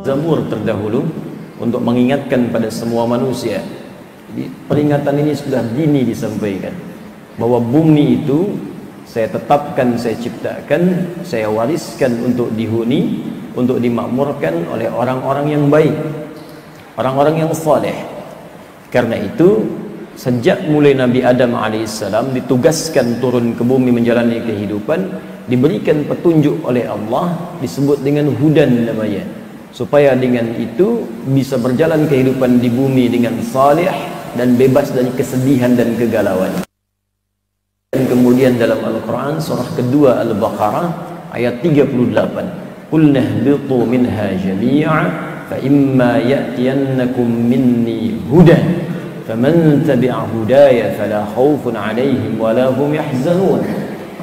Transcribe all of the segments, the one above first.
Zabur terdahulu untuk mengingatkan pada semua manusia. Jadi, peringatan ini sudah dini disampaikan bahwa bumi itu saya tetapkan, saya ciptakan, saya wariskan untuk dihuni, untuk dimakmurkan oleh orang-orang yang baik, orang-orang yang saleh. Karena itu sejak mulai Nabi Adam alaihissalam ditugaskan turun ke bumi menjalani kehidupan, diberikan petunjuk oleh Allah, disebut dengan hudan namanya, supaya dengan itu bisa berjalan kehidupan di bumi dengan saleh dan bebas dari kesedihan dan kegalauan. Dan kemudian dalam Al-Quran surah kedua Al-Baqarah ayat 38, qul nahbitu minha jami'a fa imma ya'tiyannakum minni hudan faman tabi'a hudaya fala khaufun 'alaihim wala hum yahzanun.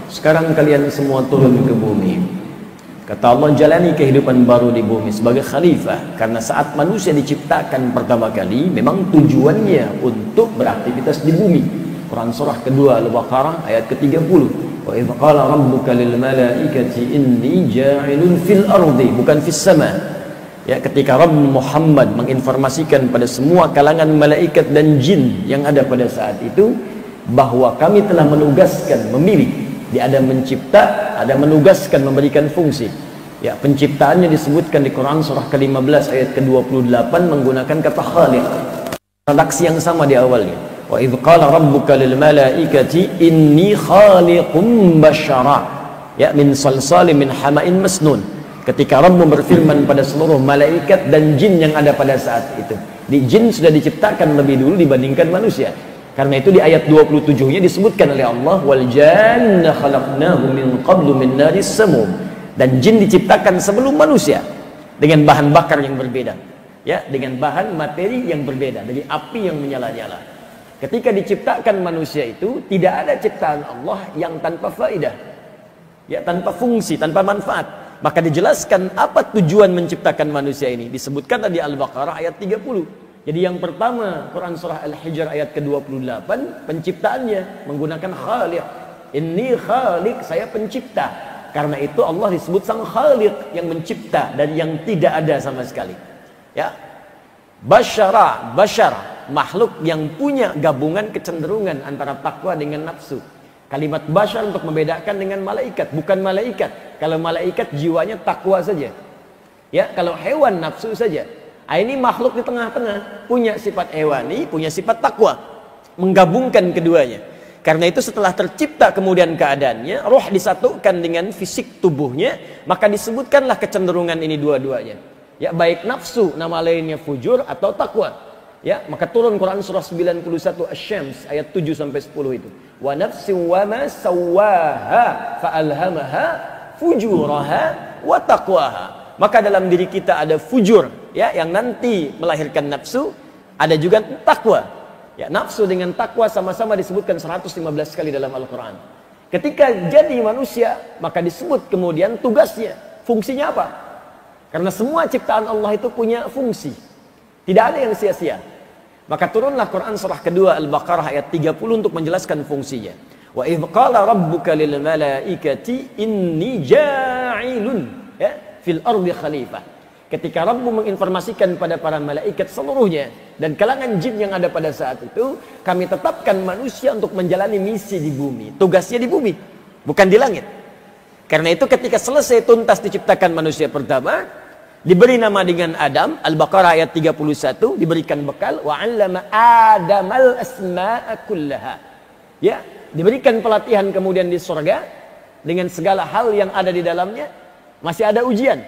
Sekarang kalian semua turun ke bumi, kata Allah, jalani kehidupan baru di bumi sebagai khalifah. Karena saat manusia diciptakan pertama kali memang tujuannya untuk beraktivitas di bumi. Quran surah kedua Al-Baqarah ayat ke-30, wa idz qala rabbuka lil malaikati inni ja'ilun fil ardi, bukan fis sama. Ya, ketika Rabb Muhammad menginformasikan pada semua kalangan malaikat dan jin yang ada pada saat itu bahwa kami telah menugaskan, memilih, dia ada mencipta, ada menugaskan, memberikan fungsi. Ya, penciptaannya disebutkan di Quran surah ke-15 ayat ke-28 menggunakan kata khaliq. Redaksi yang sama di awalnya. Wa idz qala rabbuka lil malaikati inni khaliqum basyara, ya, min salsalin min hama'in masnun. Ketika Rabbmu berfirman pada seluruh malaikat dan jin yang ada pada saat itu. Di jin sudah diciptakan lebih dulu dibandingkan manusia. Karena itu di ayat 27-nya disebutkan oleh Allah, wal janna khalaqnahu min qablu min naris samum. Dan jin diciptakan sebelum manusia dengan bahan bakar yang berbeda. Ya, dengan bahan materi yang berbeda, dari api yang menyala-nyala. Ketika diciptakan manusia itu tidak ada ciptaan Allah yang tanpa faedah, ya, tanpa fungsi, tanpa manfaat. Maka dijelaskan apa tujuan menciptakan manusia ini, disebutkan tadi Al-Baqarah ayat 30. Jadi yang pertama Quran surah Al-Hijr ayat ke-28 penciptaannya menggunakan khaliq. Inni khaliq, saya pencipta. Karena itu Allah disebut sang khaliq yang mencipta dan yang tidak ada sama sekali. Ya. Basyara, basyara, makhluk yang punya gabungan kecenderungan antara takwa dengan nafsu. Kalimat basyar untuk membedakan dengan malaikat, bukan malaikat. Kalau malaikat jiwanya takwa saja. Ya, kalau hewan nafsu saja. Ini makhluk di tengah-tengah, punya sifat hewani, punya sifat takwa. Menggabungkan keduanya. Karena itu setelah tercipta kemudian keadaannya, roh disatukan dengan fisik tubuhnya, maka disebutkanlah kecenderungan ini dua-duanya. Ya, baik nafsu, nama lainnya fujur atau takwa. Ya, maka turun Quran surah 91 Asy-Syams ayat 7 sampai 10 itu. Wa nafsin wa ma sawwaha fa alhamaha fujuraha wa taqwaha. Maka dalam diri kita ada fujur, ya, yang nanti melahirkan nafsu, ada juga takwa. Ya, nafsu dengan takwa sama-sama disebutkan 115 kali dalam Al-Qur'an. Ketika jadi manusia, maka disebut kemudian tugasnya, fungsinya apa? Karena semua ciptaan Allah itu punya fungsi. Tidak ada yang sia-sia. Maka turunlah Quran surah kedua Al-Baqarah ayat 30 untuk menjelaskan fungsinya. Wa idz qala rabbuka lil malaikati inni ja'ilun, ya, fil ardi khalifah. Ketika Rabbmu menginformasikan pada para malaikat seluruhnya dan kalangan jin yang ada pada saat itu, kami tetapkan manusia untuk menjalani misi di bumi. Tugasnya di bumi, bukan di langit. Karena itu ketika selesai tuntas diciptakan manusia pertama, diberi nama dengan Adam, Al-Baqarah ayat 31, diberikan bekal, wa 'allama Adamal asma'a kullaha. Ya, diberikan pelatihan kemudian di surga dengan segala hal yang ada di dalamnya. Masih ada ujian.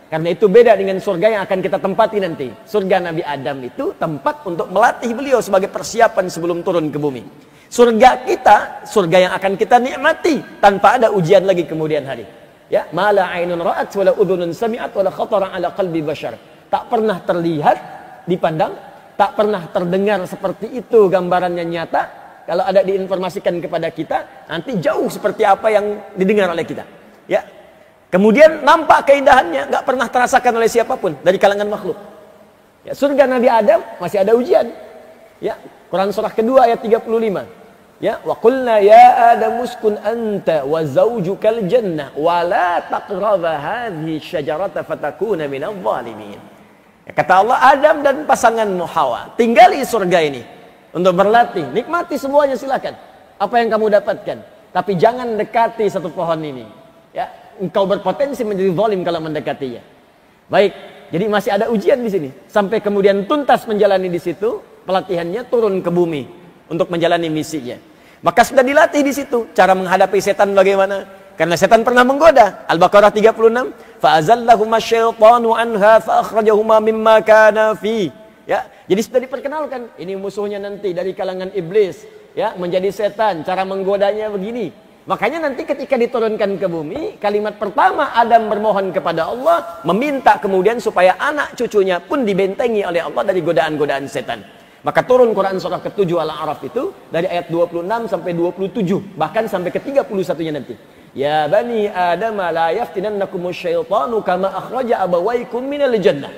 Karena itu beda dengan surga yang akan kita tempati nanti. Surga Nabi Adam itu tempat untuk melatih beliau sebagai persiapan sebelum turun ke bumi. Surga kita, surga yang akan kita nikmati tanpa ada ujian lagi kemudian hari. Ya, mala ainun ra'at wala udhunun sami'at wala khatara ala qalbi bashar. Tak pernah terlihat, dipandang, tak pernah terdengar seperti itu gambarannya nyata. Kalau ada diinformasikan kepada kita, nanti jauh seperti apa yang didengar oleh kita. Ya. Kemudian nampak keindahannya, nggak pernah terasakan oleh siapapun dari kalangan makhluk. Ya, surga Nabi Adam masih ada ujian. Ya, Quran surah kedua ayat 35. Ya, wa qulna ya Adam uskun anta wa zaujukal jannah wa la taqraba hadhihi syajarata fatakuna minadh dhalimin. Kata Allah, Adam dan pasanganmu Hawa, tinggali surga ini untuk berlatih, nikmati semuanya silakan. Apa yang kamu dapatkan, tapi jangan dekati satu pohon ini. Ya, engkau berpotensi menjadi zalim kalau mendekatinya. Baik, jadi masih ada ujian di sini. Sampai kemudian tuntas menjalani di situ, pelatihannya turun ke bumi untuk menjalani misinya. Maka sudah dilatih di situ cara menghadapi setan bagaimana. Karena setan pernah menggoda. Al-Baqarah 36. Fa'azallahuma syaitanu anha fa'akhrajahuma mimma kana fi. Ya, jadi sudah diperkenalkan. Ini musuhnya nanti dari kalangan iblis. Ya, menjadi setan. Cara menggodanya begini. Makanya nanti ketika diturunkan ke bumi, kalimat pertama Adam bermohon kepada Allah, meminta kemudian supaya anak cucunya pun dibentengi oleh Allah dari godaan-godaan setan. Maka turun Quran surah ke-7 Al-A'raf itu dari ayat 26 sampai 27, bahkan sampai ke 31-nya nanti. Ya bani Adam la yaftinannakumus syaitanu kama akhraja abawaykum minal jannah.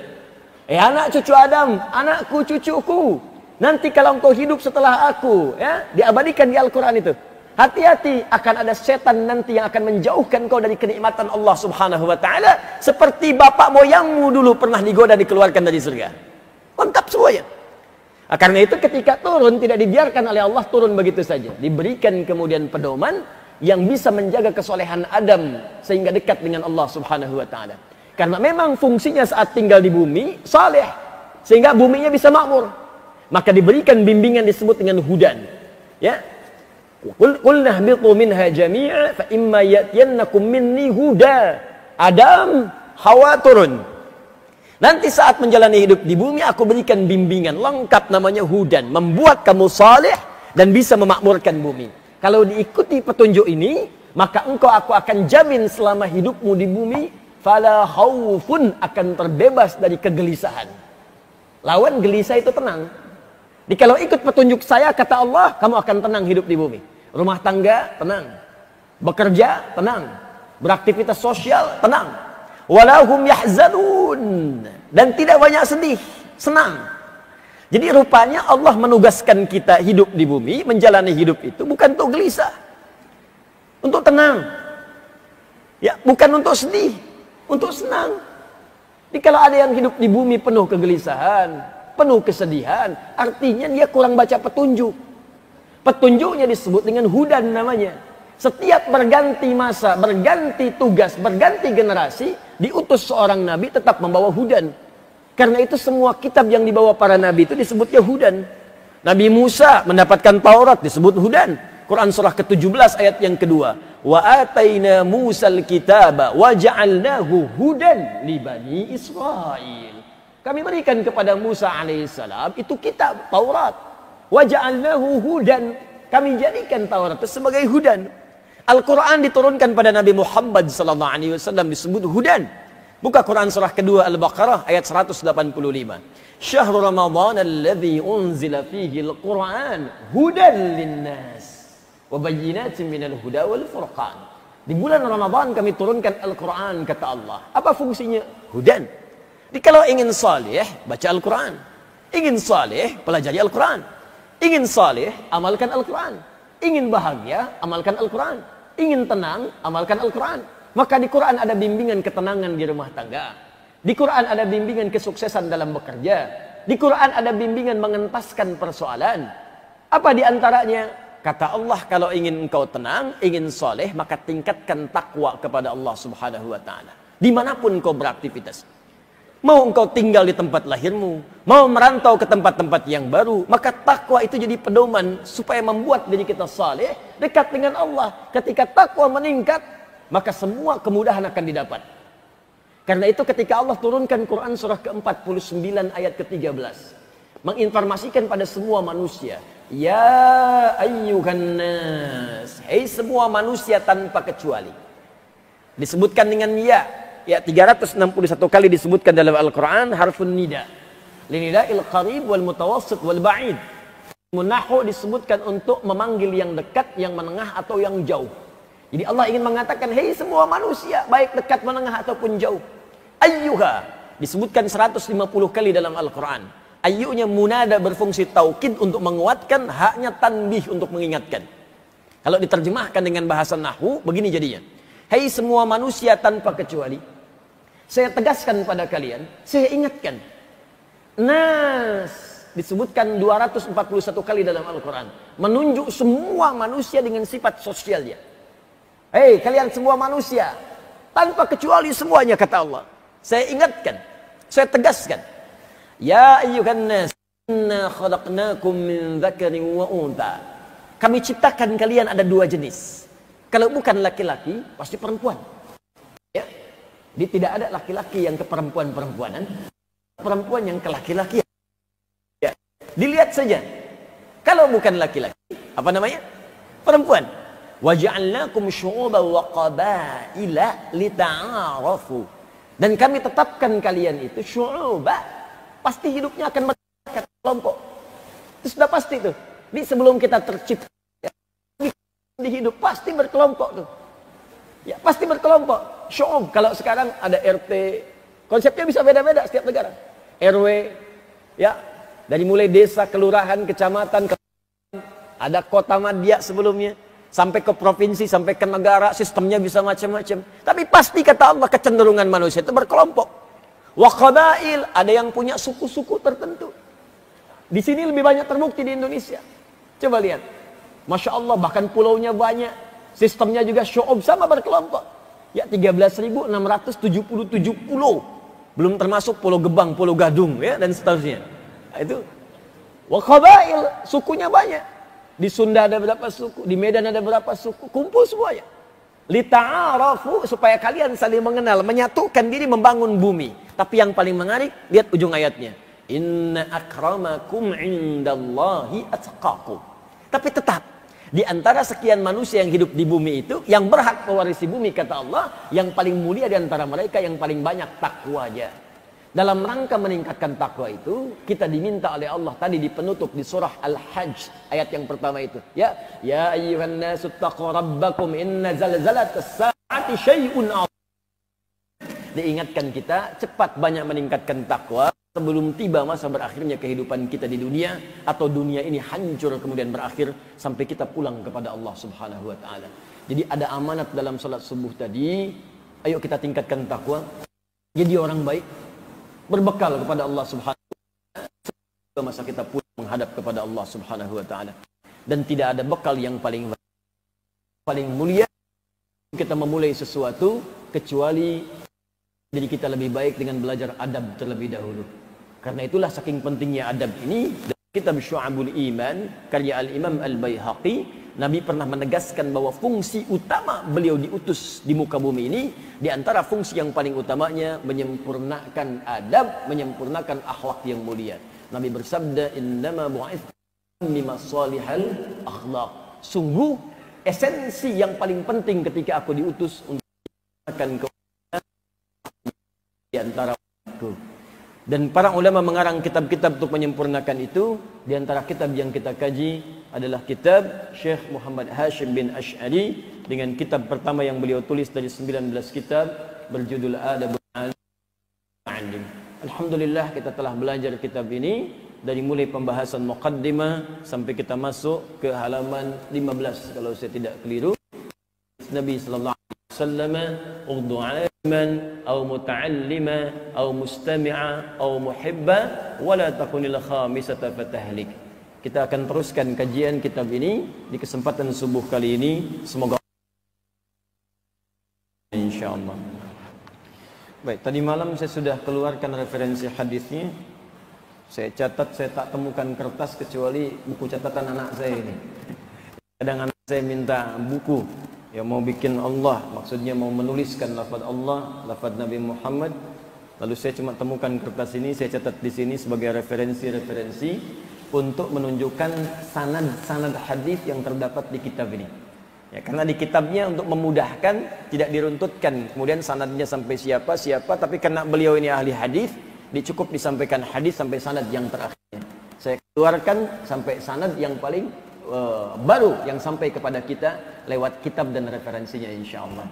Anak cucu Adam, anakku cucuku. Nanti kalau engkau hidup setelah aku, ya, diabadikan di Al-Qur'an itu. Hati-hati, akan ada setan nanti yang akan menjauhkan kau dari kenikmatan Allah Subhanahu wa taala seperti bapak moyangmu dulu pernah digoda dikeluarkan dari surga. Lengkap semuanya. Karena itu ketika turun tidak dibiarkan oleh Allah turun begitu saja. Diberikan kemudian pedoman yang bisa menjaga kesolehan Adam sehingga dekat dengan Allah Subhanahu wa taala. Karena memang fungsinya saat tinggal di bumi saleh sehingga buminya bisa makmur. Maka diberikan bimbingan disebut dengan hudan. Ya. Qulna ihbitu minha jami'a fa imma ya'tiyannakum minni huda. Adam, Hawa turun. Nanti saat menjalani hidup di bumi aku berikan bimbingan lengkap namanya hudan, membuat kamu saleh dan bisa memakmurkan bumi. Kalau diikuti petunjuk ini, maka engkau aku akan jamin selama hidupmu di bumi, fala khaufun, akan terbebas dari kegelisahan. Lawan gelisah itu tenang. Jadi kalau ikut petunjuk saya, kata Allah, kamu akan tenang hidup di bumi. Rumah tangga tenang, bekerja tenang, beraktivitas sosial tenang. Walahum yahzanun, dan tidak banyak sedih, senang. Jadi rupanya Allah menugaskan kita hidup di bumi, menjalani hidup itu bukan untuk gelisah, untuk tenang. Ya, bukan untuk sedih, untuk senang. Jadi kalau ada yang hidup di bumi penuh kegelisahan, penuh kesedihan, artinya dia kurang baca petunjuk. Petunjuknya disebut dengan hudan namanya. Setiap berganti masa, berganti tugas, berganti generasi, diutus seorang nabi tetap membawa hudan. Karena itu semua kitab yang dibawa para nabi itu disebutnya hudan. Nabi Musa mendapatkan Taurat disebut hudan. Quran surah ke-17 ayat yang kedua. Wa ataina Musal kitaba wa ja'alnahu hudan li bani Israil. Kami berikan kepada Musa alaihissalam itu kitab Taurat. Wa ja'alnahu hudan. Kami jadikan Taurat itu sebagai hudan. Al-Quran diturunkan pada Nabi Muhammad sallallahu alaihi wasallam disebut hudan. Buka Quran surah kedua Al-Baqarah ayat 185. Syahrul Ramadan alladzi unzila fihi al-Quran hudan linnas wa bayyinatin minal huda wal furqan. Di bulan Ramadan kami turunkan Al-Quran, kata Allah. Apa fungsinya? Hudan. Jadi kalau ingin saleh, baca Al-Quran. Ingin saleh, pelajari Al-Quran. Ingin saleh, amalkan Al-Quran. Ingin bahagia, amalkan Al-Quran. Ingin tenang, amalkan Al-Quran. Maka di Quran ada bimbingan ketenangan di rumah tangga. Di Quran ada bimbingan kesuksesan dalam bekerja. Di Quran ada bimbingan mengentaskan persoalan. Apa di antaranya? Kata Allah, kalau ingin engkau tenang, ingin soleh, maka tingkatkan takwa kepada Allah Subhanahu wa ta'ala. Dimanapun engkau beraktivitas. Mau engkau tinggal di tempat lahirmu, mau merantau ke tempat-tempat yang baru, maka takwa itu jadi pedoman supaya membuat diri kita saleh, dekat dengan Allah. Ketika takwa meningkat, maka semua kemudahan akan didapat. Karena itu ketika Allah turunkan Quran surah ke-49 ayat ke-13, menginformasikan pada semua manusia, ya ayyuhan nas, hei semua manusia tanpa kecuali. Disebutkan dengan ya 361 kali disebutkan dalam Al-Quran harfun nida. Linida'il qarib wal mutawassit wal ba'id. Munahu disebutkan untuk memanggil yang dekat, yang menengah atau yang jauh. Jadi Allah ingin mengatakan, hei semua manusia, baik dekat, menengah ataupun jauh. Ayyuha disebutkan 150 kali dalam Al-Quran. Ayyunya munada berfungsi taukid untuk menguatkan, haknya tanbih untuk mengingatkan. Kalau diterjemahkan dengan bahasa nahwu, begini jadinya. Hei semua manusia tanpa kecuali, saya tegaskan pada kalian, saya ingatkan. Nas disebutkan 241 kali dalam Al-Quran, menunjuk semua manusia dengan sifat sosialnya. Hei kalian semua manusia, tanpa kecuali semuanya, kata Allah. Saya ingatkan, saya tegaskan, ya ayyuhan nas, inna khalaqnakum min dzakarin wa untha. Kami ciptakan kalian ada dua jenis. Kalau bukan laki-laki, pasti perempuan. Ya. Jadi tidak ada laki-laki yang ke perempuan-perempuanan, perempuan yang ke laki-laki. Ya. Dilihat saja. Kalau bukan laki-laki, apa namanya? Perempuan. Wa ja'alnakum syu'uban wa qabaila lita'arafu. Dan kami tetapkan kalian itu syu'uba. Pasti hidupnya akan berkat kelompok. Itu sudah pasti tuh. Di sebelum kita tercipta, ya, di hidup pasti berkelompok tuh. Ya, pasti berkelompok. Syu'ub. Kalau sekarang ada RT, konsepnya bisa beda-beda setiap negara. RW, ya, dari mulai desa, kelurahan, kecamatan, ada kota madya sebelumnya, sampai ke provinsi, sampai ke negara, sistemnya bisa macam-macam. Tapi pasti kata Allah kecenderungan manusia itu berkelompok. Wa qabail, ada yang punya suku-suku tertentu. Di sini lebih banyak terbukti di Indonesia. Coba lihat. Masya Allah, bahkan pulaunya banyak. Sistemnya juga syu'ub, sama berkelompok. Ya, 13.677 pulau. Belum termasuk Pulau Gebang, Pulau Gadung, ya, dan seterusnya. Nah, itu. Wa qabail, sukunya banyak. Di Sunda ada berapa suku, di Medan ada berapa suku, kumpul semuanya. Lita'arafu, supaya kalian saling mengenal, menyatukan diri, membangun bumi. Tapi yang paling menarik, lihat ujung ayatnya. Inna akramakum indallahi atqakum. Tapi tetap, di antara sekian manusia yang hidup di bumi itu, yang berhak mewarisi bumi, kata Allah, yang paling mulia di antara mereka yang paling banyak takwanya. Dalam rangka meningkatkan takwa itu, kita diminta oleh Allah tadi di penutup di surah Al-Hajj ayat yang pertama itu. Ya, ya ayyuhan nasu taqu rabbakum inna zalzalatas saati syai'un 'adzim. Diingatkan kita cepat banyak meningkatkan takwa sebelum tiba masa berakhirnya kehidupan kita di dunia, atau dunia ini hancur kemudian berakhir sampai kita pulang kepada Allah Subhanahu wa taala. Jadi ada amanat dalam salat subuh tadi. Ayo kita tingkatkan takwa. Jadi orang baik, berbekal kepada Allah Subhanahu wa taala masa kita pulang menghadap kepada Allah Subhanahu wa taala. Dan tidak ada bekal yang paling mulia kita memulai sesuatu kecuali diri kita lebih baik dengan belajar adab terlebih dahulu. Karena itulah saking pentingnya adab ini, dalam kitab Syu'abul Iman karya Al-Imam Al-Baihaqi, Nabi pernah menegaskan bahwa fungsi utama beliau diutus di muka bumi ini, di antara fungsi yang paling utamanya menyempurnakan adab, menyempurnakan akhlak yang mulia. Nabi bersabda, "Innama bu'ithtu limasalihal akhlaq." Sungguh esensi yang paling penting ketika aku diutus untuk akan di antara aku. Dan para ulama mengarang kitab-kitab untuk menyempurnakan itu. Di antara kitab yang kita kaji adalah kitab Syekh Muhammad Hashim bin Ash'ari, dengan kitab pertama yang beliau tulis dari 19 kitab berjudul Adabul Alim. Alhamdulillah kita telah belajar kitab ini dari mulai pembahasan muqaddimah sampai kita masuk ke halaman 15 kalau saya tidak keliru. Nabi sallallahu alaihi wasallam, "Urdu 'aliman aw muta'allima aw mustami'a aw muhibba wa la takunil khamisata fatahlik." Kita akan teruskan kajian kitab ini di kesempatan subuh kali ini. Semoga insyaallah. Baik, tadi malam saya sudah keluarkan referensi hadisnya. Saya catat, saya tak temukan kertas kecuali buku catatan anak saya ini. Kadang anak saya minta buku yang mau bikin Allah, maksudnya mau menuliskan lafaz Allah, lafaz Nabi Muhammad. Lalu saya cuma temukan kertas ini, saya catat di sini sebagai referensi-referensi untuk menunjukkan sanad-sanad hadis yang terdapat di kitab ini. Ya, karena di kitabnya untuk memudahkan, tidak diruntutkan kemudian sanadnya sampai siapa, tapi karena beliau ini ahli hadis, dicukup disampaikan hadis sampai sanad yang terakhir. Saya keluarkan sampai sanad yang paling baru yang sampai kepada kita lewat kitab dan referensinya insyaallah.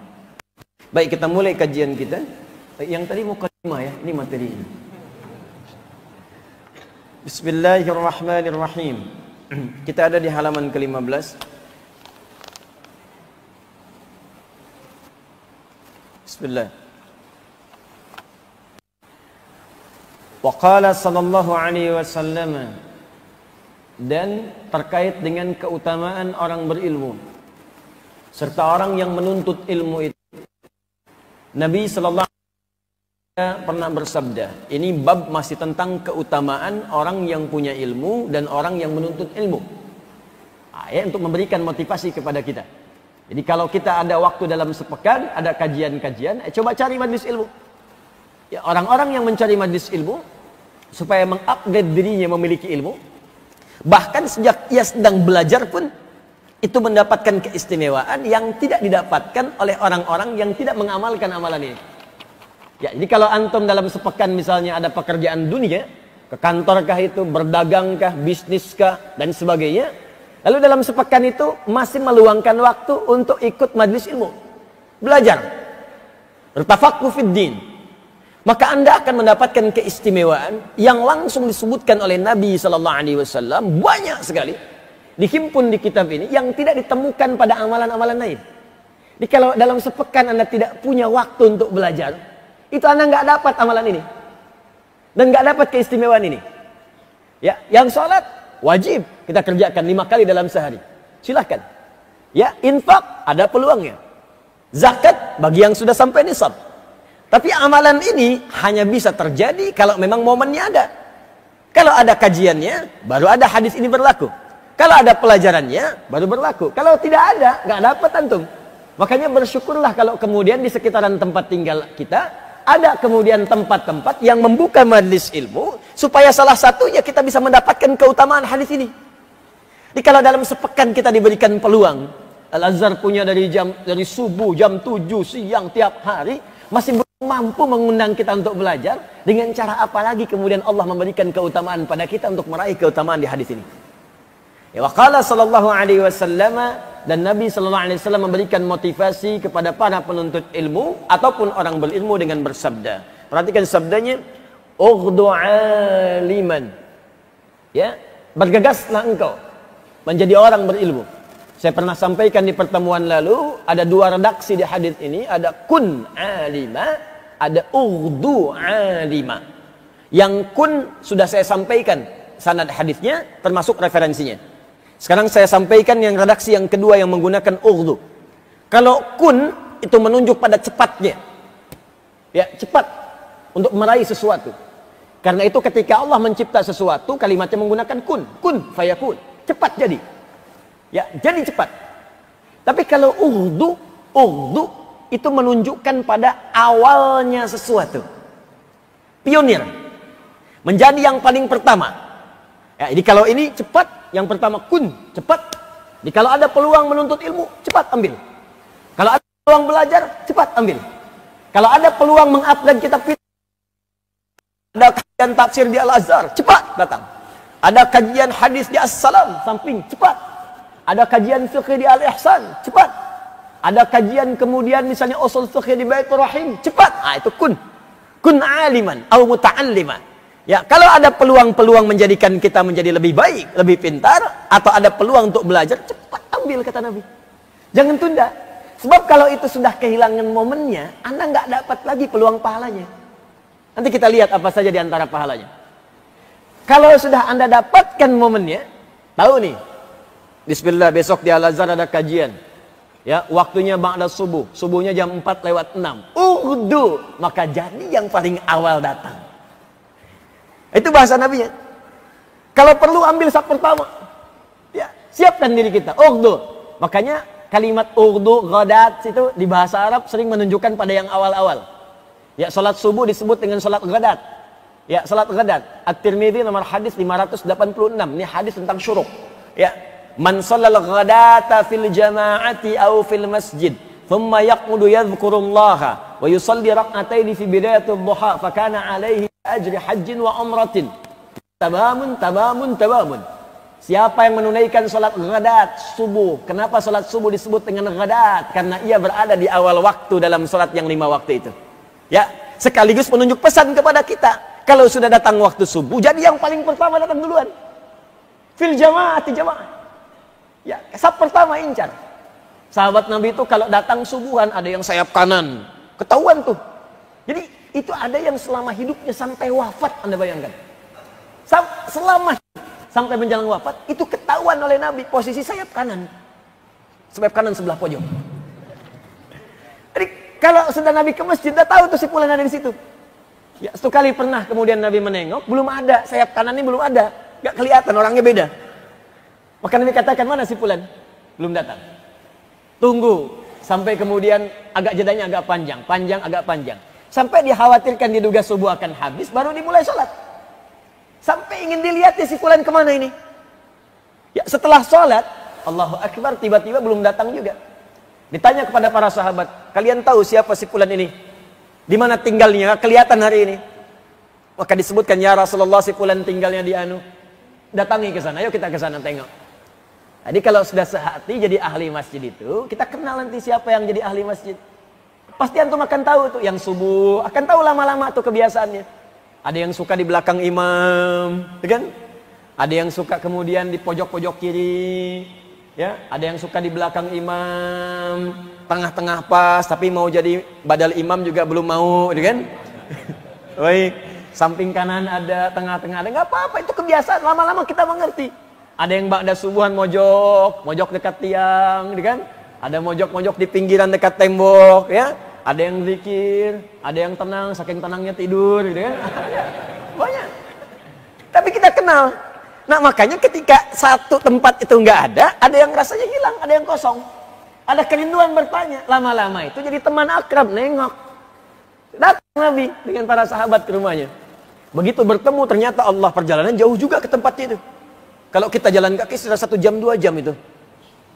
Baik, kita mulai kajian kita. Yang tadi mukadimah ya, ini materi ini. Bismillahirrahmanirrahim. Kita ada di halaman ke-15. Bismillah. Wa qala sallallahu alaihi wasallam, dan terkait dengan keutamaan orang berilmu serta orang yang menuntut ilmu itu, Nabi sallallahu alaihi wasallam pernah bersabda, ini bab masih tentang keutamaan orang yang punya ilmu dan orang yang menuntut ilmu. Untuk memberikan motivasi kepada kita. Jadi kalau kita ada waktu dalam sepekan, ada kajian-kajian, coba cari majlis ilmu. Ya, orang-orang yang mencari majlis ilmu supaya mengupgrade dirinya memiliki ilmu, bahkan sejak ia sedang belajar pun itu mendapatkan keistimewaan yang tidak didapatkan oleh orang-orang yang tidak mengamalkan amalan ini. Ya, jadi kalau antum dalam sepekan misalnya ada pekerjaan dunia, ke kantorkah itu, berdagangkah, bisniskah, dan sebagainya, lalu dalam sepekan itu masih meluangkan waktu untuk ikut majlis ilmu, belajar, bertafaqquh fid din, maka Anda akan mendapatkan keistimewaan yang langsung disebutkan oleh Nabi sallallahu alaihi wasallam banyak sekali dihimpun di kitab ini yang tidak ditemukan pada amalan-amalan lain. Jadi kalau dalam sepekan Anda tidak punya waktu untuk belajar, itu Anda nggak dapat amalan ini dan nggak dapat keistimewaan ini. Ya, yang sholat wajib kita kerjakan 5 kali dalam sehari, silahkan. Ya, infak ada peluangnya, zakat bagi yang sudah sampai nisab. Tapi amalan ini hanya bisa terjadi kalau memang momennya ada. Kalau ada kajiannya, baru ada hadis ini berlaku. Kalau ada pelajarannya, baru berlaku. Kalau tidak ada, nggak dapat antum. Makanya bersyukurlah kalau kemudian di sekitaran tempat tinggal kita ada kemudian tempat-tempat yang membuka majlis ilmu supaya salah satunya kita bisa mendapatkan keutamaan hadis ini. Jadi kalau dalam sepekan kita diberikan peluang, Al-Azhar punya dari subuh jam 7 siang tiap hari, masih belum mampu mengundang kita untuk belajar, dengan cara apa lagi kemudian Allah memberikan keutamaan pada kita untuk meraih keutamaan di hadis ini. Ya, wa qala sallallahu alaihi wasallam, dan Nabi sallallahu alaihi wasallam memberikan motivasi kepada para penuntut ilmu ataupun orang berilmu dengan bersabda. Perhatikan sabdanya, ughdu aliman. Ya, bergegaslah engkau menjadi orang berilmu. Saya pernah sampaikan di pertemuan lalu, ada 2 redaksi di hadis ini, ada kun alima, ada ughdu alima. Yang kun sudah saya sampaikan sanad hadisnya termasuk referensinya. Sekarang saya sampaikan yang redaksi yang kedua yang menggunakan ughdu. Kalau kun itu menunjuk pada cepatnya. Ya, cepat untuk meraih sesuatu. Karena itu ketika Allah mencipta sesuatu, kalimatnya menggunakan kun. Kun fayakun. Cepat jadi. Ya, jadi cepat. Tapi kalau ughdu itu menunjukkan pada awalnya sesuatu. Pionir. Menjadi yang paling pertama. Ya, jadi kalau ini cepat, yang pertama kun, cepat. Jadi kalau ada peluang menuntut ilmu, cepat ambil. Kalau ada peluang belajar, cepat ambil. Kalau ada peluang mengupgrade kitab fiqh, ada kajian tafsir di Al-Azhar, cepat datang. Ada kajian hadis di As-Salam, samping, cepat. Ada kajian fiqh di Al-Ihsan, cepat. Ada kajian kemudian misalnya usul fiqh di Baitur Rahim, cepat. Itu kun. Kun aliman atau muta'alliman. Ya, kalau ada peluang-peluang menjadikan kita menjadi lebih baik, lebih pintar, atau ada peluang untuk belajar, cepat ambil kata Nabi. Jangan tunda. Sebab kalau itu sudah kehilangan momennya, Anda nggak dapat lagi peluang pahalanya. Nanti kita lihat apa saja di antara pahalanya. Kalau sudah Anda dapatkan momennya, tahu nih, bismillah besok di Al-Azhar ada kajian. Ya, waktunya ba'da subuh. Subuhnya jam 4:06. Ughdu, maka jadi yang paling awal datang. Itu bahasa Nabi ya. Kalau perlu ambil saf pertama. Ya, siapkan diri kita. Ughdu. Makanya kalimat ughdu, ghadat itu di bahasa Arab sering menunjukkan pada yang awal-awal. Ya, salat subuh disebut dengan salat ghadat. Ya, salat ghadat. At-Tirmidzi nomor hadis 586. Ini hadis tentang syuruk. Ya, man shallal ghadata fil jama'ati aw fil masjid, thumma yaqudu yadhkurullaha wa yusalli rak'ataini fi bidayatil duha, fa kana 'alaihi ajri hajjin wa umratin. Tabamun. Siapa yang menunaikan salat ghadat subuh? Kenapa salat subuh disebut dengan ghadat? Karena ia berada di awal waktu dalam salat yang 5 waktu itu. Ya, sekaligus menunjuk pesan kepada kita. Kalau sudah datang waktu subuh, jadi yang paling pertama datang duluan. Fil jama'ati jamaah. Ya, saf pertama incar. Sahabat Nabi itu kalau datang subuhan ada yang sayap kanan. Ketahuan tuh. Jadi Itu ada yang selama hidupnya sampai wafat, Anda bayangkan. Selama sampai menjelang wafat, itu ketahuan oleh Nabi posisi sayap kanan. Sayap kanan sebelah pojok. Jadi kalau sudah Nabi ke masjid, sudah tahu tuh si fulan ada di situ. Ya, satu kali pernah kemudian Nabi menengok, belum ada, sayap kanan ini belum ada. Gak kelihatan, orangnya beda. Maka Nabi katakan, mana si fulan? Belum datang. Tunggu sampai kemudian agak jedanya agak panjang, agak panjang. Sampai dikhawatirkan diduga subuh akan habis, baru dimulai sholat. Sampai ingin dilihat ya si fulan kemana ini. Ya, setelah sholat, Allahu Akbar, tiba-tiba belum datang juga. Ditanya kepada para sahabat, kalian tahu siapa si fulan ini? Di mana tinggalnya? Kelihatan hari ini. Maka disebutkan, ya Rasulullah, si fulan tinggalnya di anu. Datangi ke sana, ayo kita ke sana tengok. Jadi kalau sudah sehati jadi ahli masjid itu, kita kenal nanti siapa yang jadi ahli masjid. Pasti antum akan tahu tuh, yang subuh akan tahu lama-lama tuh kebiasaannya. Ada yang suka di belakang imam, kan? Ada yang suka kemudian di pojok-pojok kiri, ya. Ada yang suka di belakang imam, tengah-tengah pas, tapi mau jadi badal imam juga belum mau, kan? Baik, samping kanan ada, tengah-tengah ada, nggak apa-apa, itu kebiasaan. Lama-lama kita mengerti. Ada yang ba'da subuhan mojok dekat tiang, kan? Ada mojok di pinggiran dekat tembok, ya. Ada yang zikir, ada yang tenang, saking tenangnya tidur, gitu kan? Banyak. Tapi kita kenal. Nah, makanya ketika satu tempat itu nggak ada yang rasanya hilang, ada yang kosong. Ada kerinduan bertanya. Lama-lama itu jadi teman akrab, nengok. Datang Nabi dengan para sahabat ke rumahnya. Begitu bertemu, ternyata Allah perjalanan jauh juga ke tempatnya itu. Kalau kita jalan kaki sudah 1 jam 2 jam itu.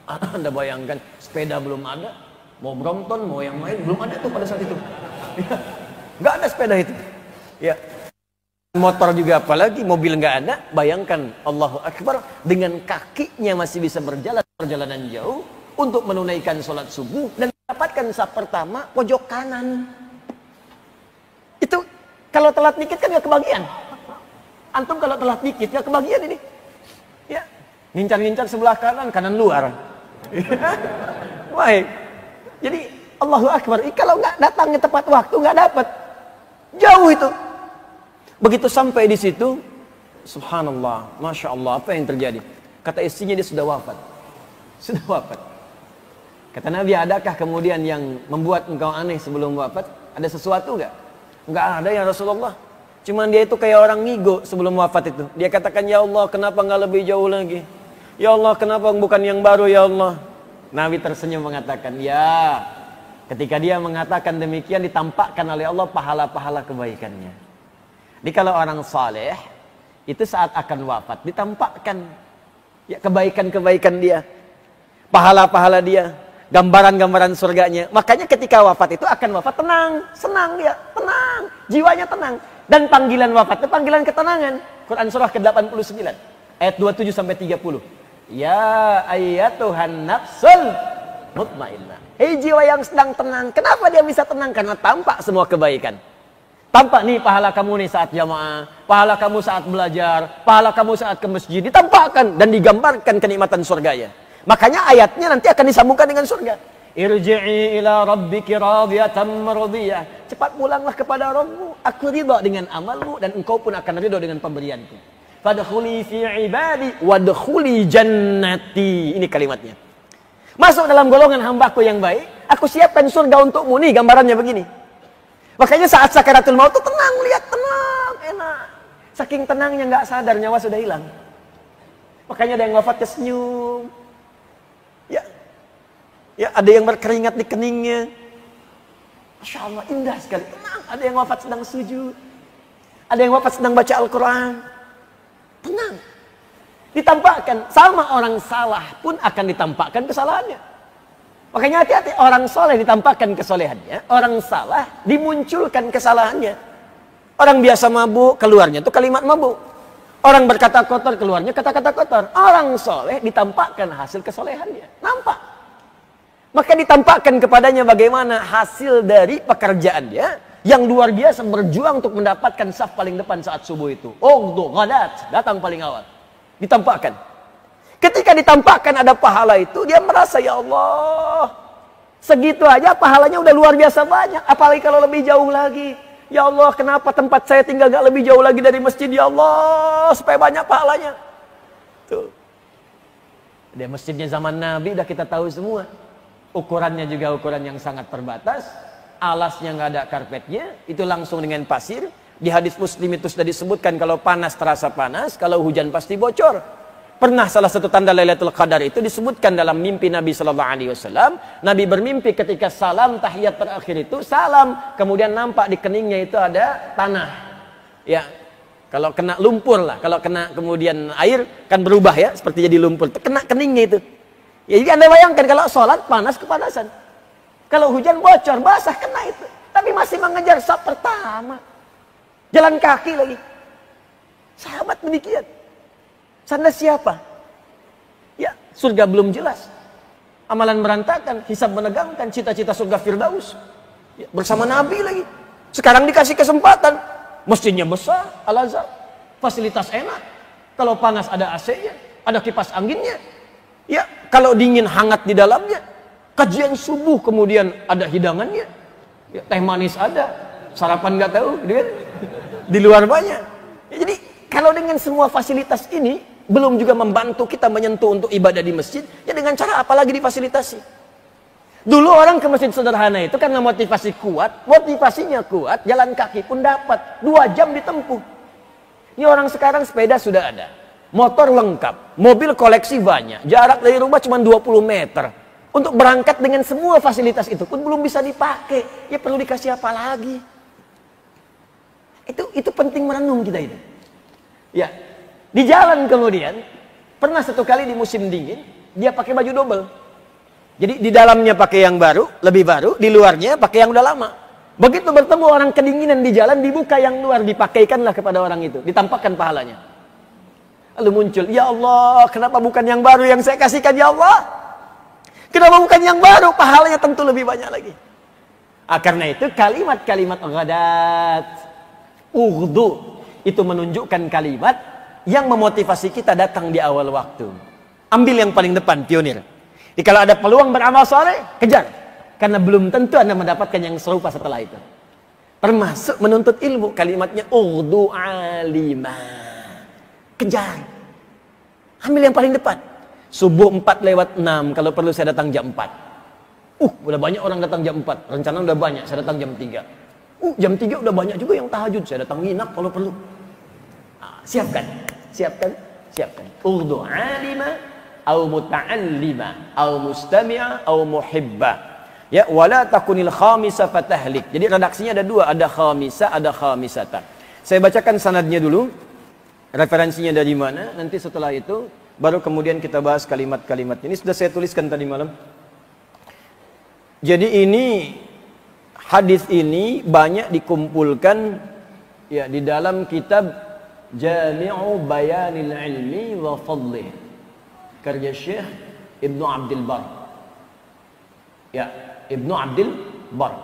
Anda bayangkan, sepeda belum ada, mau Brompton, mau yang lain belum ada tuh pada saat itu. Nggak ada sepeda itu. Ya. Motor juga apalagi, mobil nggak ada. Bayangkan, Allahu Akbar, dengan kakinya masih bisa berjalan perjalanan jauh untuk menunaikan sholat subuh dan mendapatkan saf pertama pojok kanan. Itu kalau telat dikit kan nggak kebagian. Antum kalau telat dikit nggak kebagian ini. Ya, ngincar-ngincar sebelah kanan luar. Baik. Jadi Allahu Akbar. Kalau nggak datangnya tepat waktu nggak dapat. Jauh itu. Begitu sampai di situ, subhanallah, masya Allah, apa yang terjadi? Kata istrinya dia sudah wafat. Sudah wafat. Kata Nabi, adakah kemudian yang membuat engkau aneh sebelum wafat? Ada sesuatu nggak? Nggak ada ya Rasulullah. Cuman dia itu kayak orang ngigo sebelum wafat itu. Dia katakan, ya Allah, kenapa nggak lebih jauh lagi? Ya Allah, kenapa bukan yang baru ya Allah? Nabi tersenyum mengatakan, ya. Ketika dia mengatakan demikian, ditampakkan oleh Allah pahala-pahala kebaikannya. Jadi kalau orang saleh itu saat akan wafat ditampakkan ya kebaikan-kebaikan dia, pahala-pahala dia, gambaran-gambaran surganya. Makanya ketika wafat itu akan wafat tenang, senang dia, tenang, jiwanya tenang. Dan panggilan wafat itu panggilan ketenangan. Quran surah ke-89 ayat 27 sampai 30. Ya ayyatuhan nafsul mutmainnah. Hei jiwa yang sedang tenang. Kenapa dia bisa tenang? Karena tampak semua kebaikan. Tampak nih pahala kamu nih saat jamaah, pahala kamu saat belajar, pahala kamu saat ke masjid, ditampakkan dan digambarkan kenikmatan surganya. Makanya ayatnya nanti akan disambungkan dengan surga. Irji'i ila rabbiki radiyatan mardiyah. Cepat pulanglah kepada Rabbmu, aku ridha dengan amalmu dan engkau pun akan ridha dengan pemberianku. Fadkhuli fi ibadi wadkhuli jannati. Ini kalimatnya. Masuk dalam golongan hambaku yang baik, aku siapkan surga untukmu. Nih gambarannya begini. Makanya saat sakaratul maut itu tenang, lihat tenang, enak. Saking tenangnya nggak sadar nyawa sudah hilang. Makanya ada yang wafat tersenyum. Ya, ada yang berkeringat di keningnya. Masya Allah, indah sekali, tenang. Ada yang wafat sedang sujud. Ada yang wafat sedang baca Al-Quran. Tenang. Ditampakkan, sama orang salah pun akan ditampakkan kesalahannya. Makanya hati-hati, orang soleh ditampakkan kesolehannya, orang salah dimunculkan kesalahannya. Orang biasa mabuk, keluarnya itu kalimat mabuk. Orang berkata kotor, keluarnya kata-kata kotor. Orang soleh ditampakkan hasil kesolehannya. Nampak. Maka ditampakkan kepadanya bagaimana hasil dari pekerjaannya yang luar biasa berjuang untuk mendapatkan saf paling depan saat subuh itu. Oh, ghadat, datang paling awal. Ditampakkan. Ketika ditampakkan ada pahala itu, dia merasa, ya Allah, segitu aja pahalanya udah luar biasa banyak. Apalagi kalau lebih jauh lagi. Ya Allah, kenapa tempat saya tinggal gak lebih jauh lagi dari masjid? Ya Allah, supaya banyak pahalanya. Tuh. Dia masjidnya zaman Nabi udah kita tahu semua. Ukurannya juga ukuran yang sangat terbatas. Alasnya nggak ada karpetnya. Itu langsung dengan pasir. Di hadis Muslim itu sudah disebutkan kalau panas terasa panas, kalau hujan pasti bocor. Pernah salah satu tanda Lailatul Qadar itu disebutkan dalam mimpi Nabi Sallallahu Alaihi Wasallam. Nabi bermimpi ketika salam tahiyat terakhir itu salam, kemudian nampak di keningnya itu ada tanah. Ya, kalau kena lumpur lah, kalau kena kemudian air kan berubah ya, seperti jadi lumpur. Kena keningnya itu. Ya, jadi Anda bayangkan kalau sholat panas kepanasan, kalau hujan bocor basah kena itu. Tapi masih mengejar saf pertama, jalan kaki lagi. Sahabat demikian. Sana siapa? Ya, surga belum jelas. Amalan berantakan, hisab menegangkan, cita-cita surga Firdaus. Ya, bersama Nabi lagi. Sekarang dikasih kesempatan. Masjidnya besar, Al-Azhar. Fasilitas enak. Kalau panas ada AC-nya, ada kipas anginnya. Ya, kalau dingin hangat di dalamnya. Kajian subuh kemudian ada hidangannya. Ya, teh manis ada. Sarapan nggak tahu, gitu kan? Di luar banyak. Ya, jadi kalau dengan semua fasilitas ini belum juga membantu kita menyentuh untuk ibadah di masjid, ya dengan cara apa lagi difasilitasi? Dulu orang ke masjid sederhana itu karena motivasinya kuat, jalan kaki pun dapat, 2 jam ditempuh. Ini orang sekarang sepeda sudah ada, motor lengkap, mobil koleksi banyak, jarak dari rumah cuma 20 meter. Untuk berangkat dengan semua fasilitas itu pun belum bisa dipakai, ya perlu dikasih apa lagi? Itu penting merenung kita itu. Ya. Di jalan kemudian, pernah satu kali di musim dingin, dia pakai baju double. Jadi di dalamnya pakai yang baru, lebih baru, di luarnya pakai yang udah lama. Begitu bertemu orang kedinginan di jalan, dibuka yang luar, dipakaikanlah kepada orang itu, ditampakkan pahalanya. Lalu muncul, ya Allah, kenapa bukan yang baru yang saya kasihkan, ya Allah? Kenapa bukan yang baru? Pahalanya tentu lebih banyak lagi. Karena itu kalimat-kalimat ghadat, ughdu, itu menunjukkan kalimat yang memotivasi kita datang di awal waktu. Ambil yang paling depan, pionir. Jadi kalau ada peluang beramal soleh, kejar. Karena belum tentu Anda mendapatkan yang serupa setelah itu. Termasuk menuntut ilmu, kalimatnya ughdu alima. Kejar. Ambil yang paling depan. Subuh 4:06, kalau perlu saya datang jam 4. Udah banyak orang datang jam 4. Rencana udah banyak, saya datang jam 3. Jam 3 udah banyak juga yang tahajud, saya datang nginap kalau perlu. Siapkan. Ughdu alima au muta'allima au mustami'a au muhibba. Ya, wala takunil khamisa fatahlik. Jadi redaksinya ada 2, ada khamisa, ada khamisata. Saya bacakan sanadnya dulu. Referensinya dari mana? Nanti setelah itu baru kemudian kita bahas kalimat-kalimat ini. Sudah saya tuliskan tadi malam. Jadi ini hadis ini banyak dikumpulkan ya di dalam kitab Jami'u Bayanil Ilmi wa Fadlih, karya Syekh Ibnu Abdul Bar. Ya, Ibnu Abdul Bar.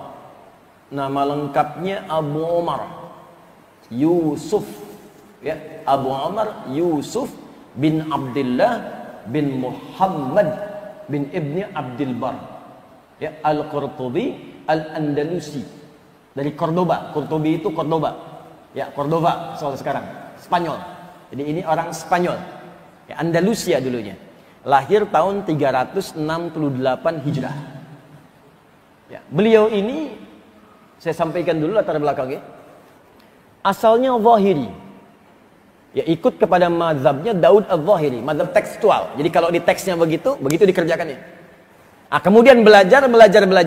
Nama lengkapnya Abu Umar Yusuf. Ya, Abu Umar Yusuf bin Abdullah bin Muhammad bin Ibni Abdul Bar. Ya, Al-Qurtubi Al-Andalusi. Dari Cordoba. Qurtubi itu Cordoba. Ya, Cordoba soal sekarang. Spanyol. Jadi ini orang Spanyol. Ya, Andalusia dulunya. Lahir tahun 368 Hijrah. Ya, beliau ini saya sampaikan dulu latar belakangnya. Asalnya Zahiri. Ya, ikut kepada mazhabnya Daud Al-Zahiri, mazhab tekstual. Jadi kalau di teksnya begitu dikerjakannya. Kemudian belajar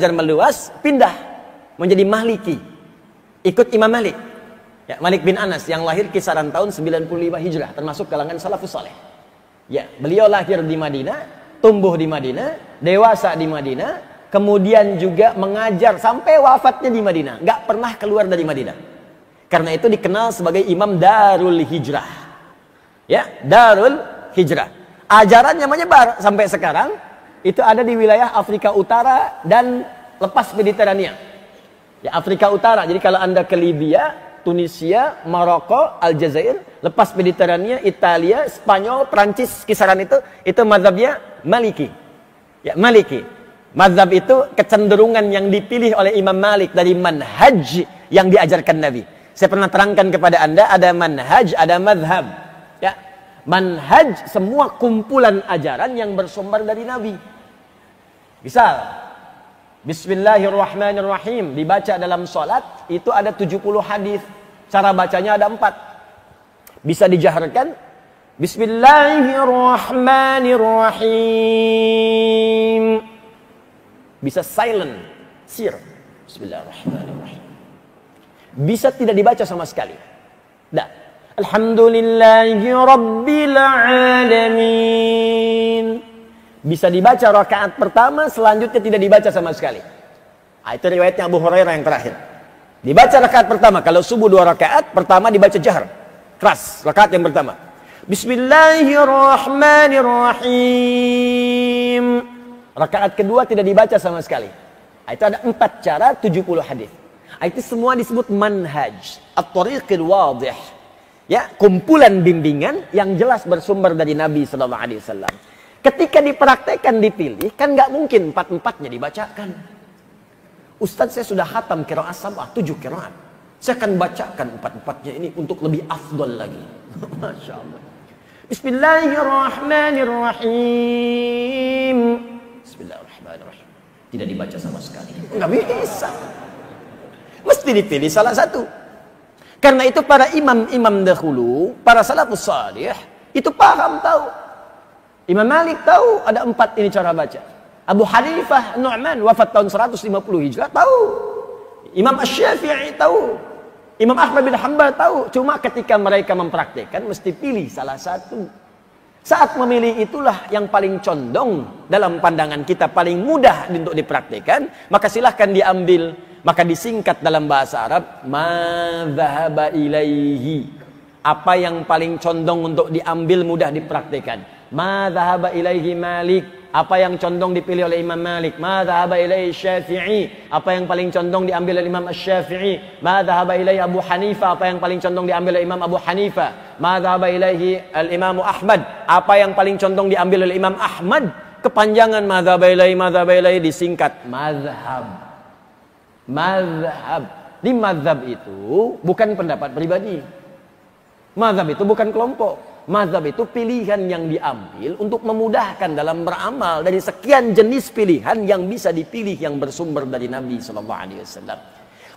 meluas, pindah menjadi Maliki. Ikut Imam Malik. Ya, Malik bin Anas yang lahir kisaran tahun 95 Hijrah, termasuk kalangan salafus saleh. Ya, beliau lahir di Madinah, tumbuh di Madinah, dewasa di Madinah, kemudian juga mengajar sampai wafatnya di Madinah, nggak pernah keluar dari Madinah. Karena itu dikenal sebagai Imam Darul Hijrah. Ya, Darul Hijrah. Ajarannya menyebar sampai sekarang, itu ada di wilayah Afrika Utara dan lepas Mediterania. Ya, Afrika Utara. Jadi kalau Anda ke Libya, Tunisia, Maroko, Aljazair, lepas Mediterania, Italia, Spanyol, Prancis, kisaran itu mazhabnya Maliki. Ya, Maliki. Mazhab itu kecenderungan yang dipilih oleh Imam Malik dari manhaj yang diajarkan Nabi. Saya pernah terangkan kepada Anda, ada manhaj, ada mazhab. Ya. Manhaj semua kumpulan ajaran yang bersumber dari Nabi. Misal, Bismillahirrahmanirrahim dibaca dalam salat itu ada 70 hadis. Cara bacanya ada 4. Bisa dijaharkan Bismillahirrahmanirrahim. Bisa silent, sir. Bismillahirrahmanirrahim. Bisa tidak dibaca sama sekali. Dah. Alhamdulillahi rabbil alamin. Bisa dibaca rakaat pertama, selanjutnya tidak dibaca sama sekali. Itu riwayatnya Abu Hurairah yang terakhir. Dibaca rakaat pertama, kalau subuh 2 rakaat, pertama dibaca jahar. Keras, rakaat yang pertama. Bismillahirrahmanirrahim. Rakaat kedua tidak dibaca sama sekali. Itu ada 4 cara, 70 hadis. Itu semua disebut manhaj, at-tariqil wadih. Ya, kumpulan bimbingan yang jelas bersumber dari Nabi sallallahu alaihi wasallam. Ketika dipraktekkan, dipilih, kan nggak mungkin 4-4-nya dibacakan. Ustadz, saya sudah khatam qiraat sab'ah, 7 qiraat. Saya akan bacakan 4-4-nya ini untuk lebih afdal lagi. Masya Allah. Bismillahirrahmanirrahim. Bismillahirrahmanirrahim. Tidak dibaca sama sekali. Nggak bisa. Mesti dipilih salah satu. Karena itu para imam-imam dahulu, para salafus salih, itu paham, tahu. Imam Malik tahu ada 4 ini cara baca. Abu Hanifah Nu'man wafat tahun 150 Hijrah tahu. Imam Asy-Syafi'i tahu. Imam Ahmad bin Hanbal tahu. Cuma ketika mereka mempraktikkan mesti pilih salah satu. Saat memilih itulah yang paling condong dalam pandangan kita, paling mudah untuk dipraktikkan, maka silahkan diambil. Maka disingkat dalam bahasa Arab, ma dhahaba ilaihi. Apa yang paling condong untuk diambil, mudah dipraktikkan. Ma dhahaba ilaihi Malik. Apa yang condong dipilih oleh Imam Malik. Ma dhahaba ilaihi Syafi'i. Apa yang paling condong diambil oleh Imam Asy-Syafi'i. Ma dhahaba ilaihi Abu Hanifah. Apa yang paling condong diambil oleh Imam Abu Hanifah. Ma dhahaba ilaihi al-Imam Ahmad. Apa yang paling condong diambil oleh Imam Ahmad. Kepanjangan ma dhahaba ilaihi disingkat mazhab. Mazhab. Di mazhab itu bukan pendapat pribadi. Mazhab itu bukan kelompok. Mazhab itu pilihan yang diambil untuk memudahkan dalam beramal dari sekian jenis pilihan yang bisa dipilih yang bersumber dari Nabi SAW.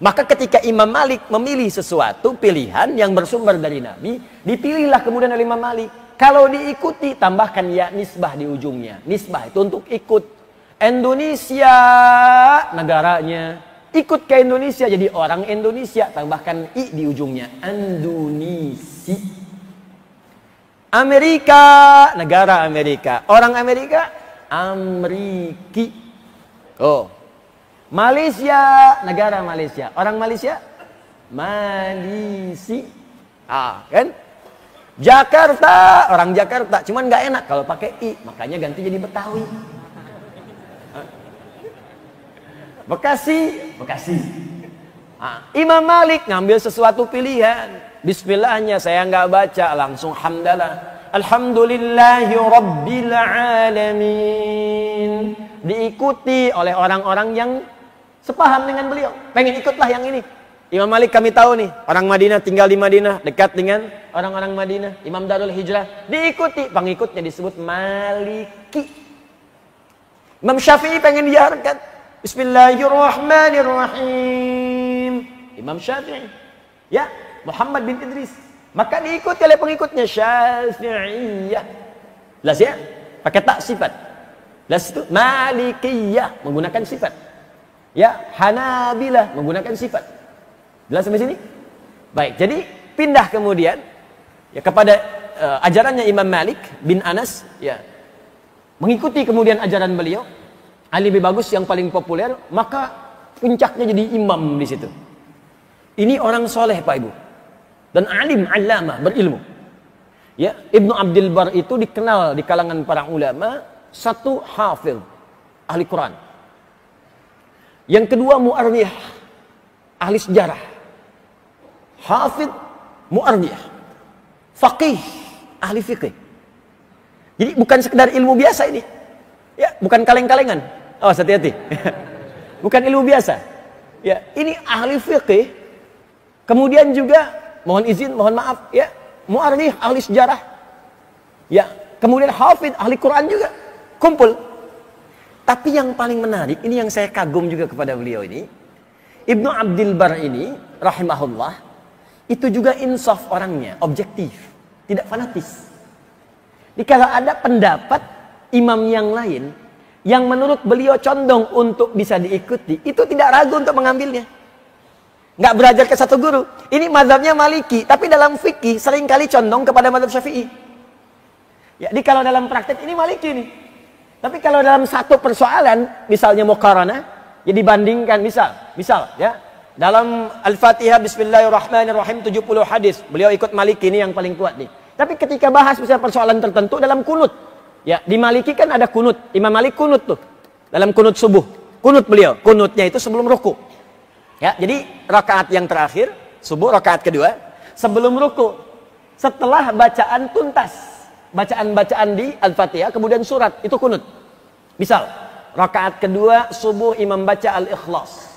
Maka ketika Imam Malik memilih sesuatu pilihan yang bersumber dari Nabi, dipilihlah kemudian oleh Imam Malik. Kalau diikuti, tambahkan ya nisbah di ujungnya. Nisbah itu untuk ikut. Indonesia negaranya, ikut ke Indonesia jadi orang Indonesia, tambahkan i di ujungnya. Indonesia. Amerika, negara Amerika. Orang Amerika, Amriki. Oh. Malaysia, negara Malaysia. Orang Malaysia, Malisi. Kan? Jakarta, orang Jakarta. Cuman nggak enak kalau pakai i, makanya ganti jadi Betawi. Bekasi, Bekasi. Imam Malik ngambil sesuatu pilihan. Bismillahnya saya nggak baca, langsung hamdalah. Alhamdulillahi rabbil alamin. Diikuti oleh orang-orang yang sepaham dengan beliau. Pengen ikutlah yang ini. Imam Malik kami tahu nih, orang Madinah, tinggal di Madinah, dekat dengan orang-orang Madinah, Imam Darul Hijrah. Diikuti, pengikutnya disebut Maliki. Imam Syafi'i pengen diarahkan. Bismillahirrahmanirrahim. Imam Syafi'i. Ya, Muhammad bin Idris. Maka diikuti oleh pengikutnya Syafi'iyah. Jelas ya? Pakai tak sifat. Jelas itu Malikiyah menggunakan sifat. Ya, Hanabilah menggunakan sifat. Jelas sampai sini? Baik, jadi pindah kemudian ya kepada ajarannya Imam Malik bin Anas ya. Mengikuti kemudian ajaran beliau. Ali lebih bagus yang paling populer, maka puncaknya jadi imam di situ. Ini orang soleh Pak Ibu. Dan alim, allamah, berilmu. Ya, Ibnu Abdul Bar itu dikenal di kalangan para ulama, satu hafidh, ahli Quran. Yang kedua mu'arrikh, ahli sejarah. Hafidh, mu'arrikh. Faqih, ahli fiqih. Jadi bukan sekedar ilmu biasa ini. Ya, bukan kaleng-kalengan. Oh, hati-hati. Bukan ilmu biasa. Ya, ini ahli fikih. Kemudian juga mohon izin, mohon maaf ya, mu'arrikh, ahli sejarah. Ya, kemudian hafidh, ahli Quran juga. Kumpul. Tapi yang paling menarik, ini yang saya kagum juga kepada beliau ini, Ibnu Abdul Bar ini rahimahullah, itu juga insaf orangnya, objektif, tidak fanatis. Jadi kalau ada pendapat imam yang lain yang menurut beliau condong untuk bisa diikuti, itu tidak ragu untuk mengambilnya. Nggak belajar ke satu guru. Ini mazhabnya Maliki, tapi dalam fikih seringkali condong kepada mazhab Syafi'i. Ya, jadi kalau dalam praktek ini Maliki nih. Tapi kalau dalam satu persoalan, misalnya muqaranah, ya dibandingkan misal ya, dalam Al-Fatihah Bismillahirrahmanirrahim 70 hadis, beliau ikut Maliki ini yang paling kuat nih. Tapi ketika bahas misalnya persoalan tertentu dalam kunut, ya di Maliki kan ada kunut, Imam Malik kunut tuh dalam kunut subuh, kunut beliau, kunutnya itu sebelum ruku. Ya, jadi rakaat yang terakhir subuh, rakaat kedua sebelum ruku, setelah bacaan tuntas, bacaan-bacaan di Al-Fatihah kemudian surat, itu kunut. Misal rakaat kedua subuh imam baca Al-Ikhlas.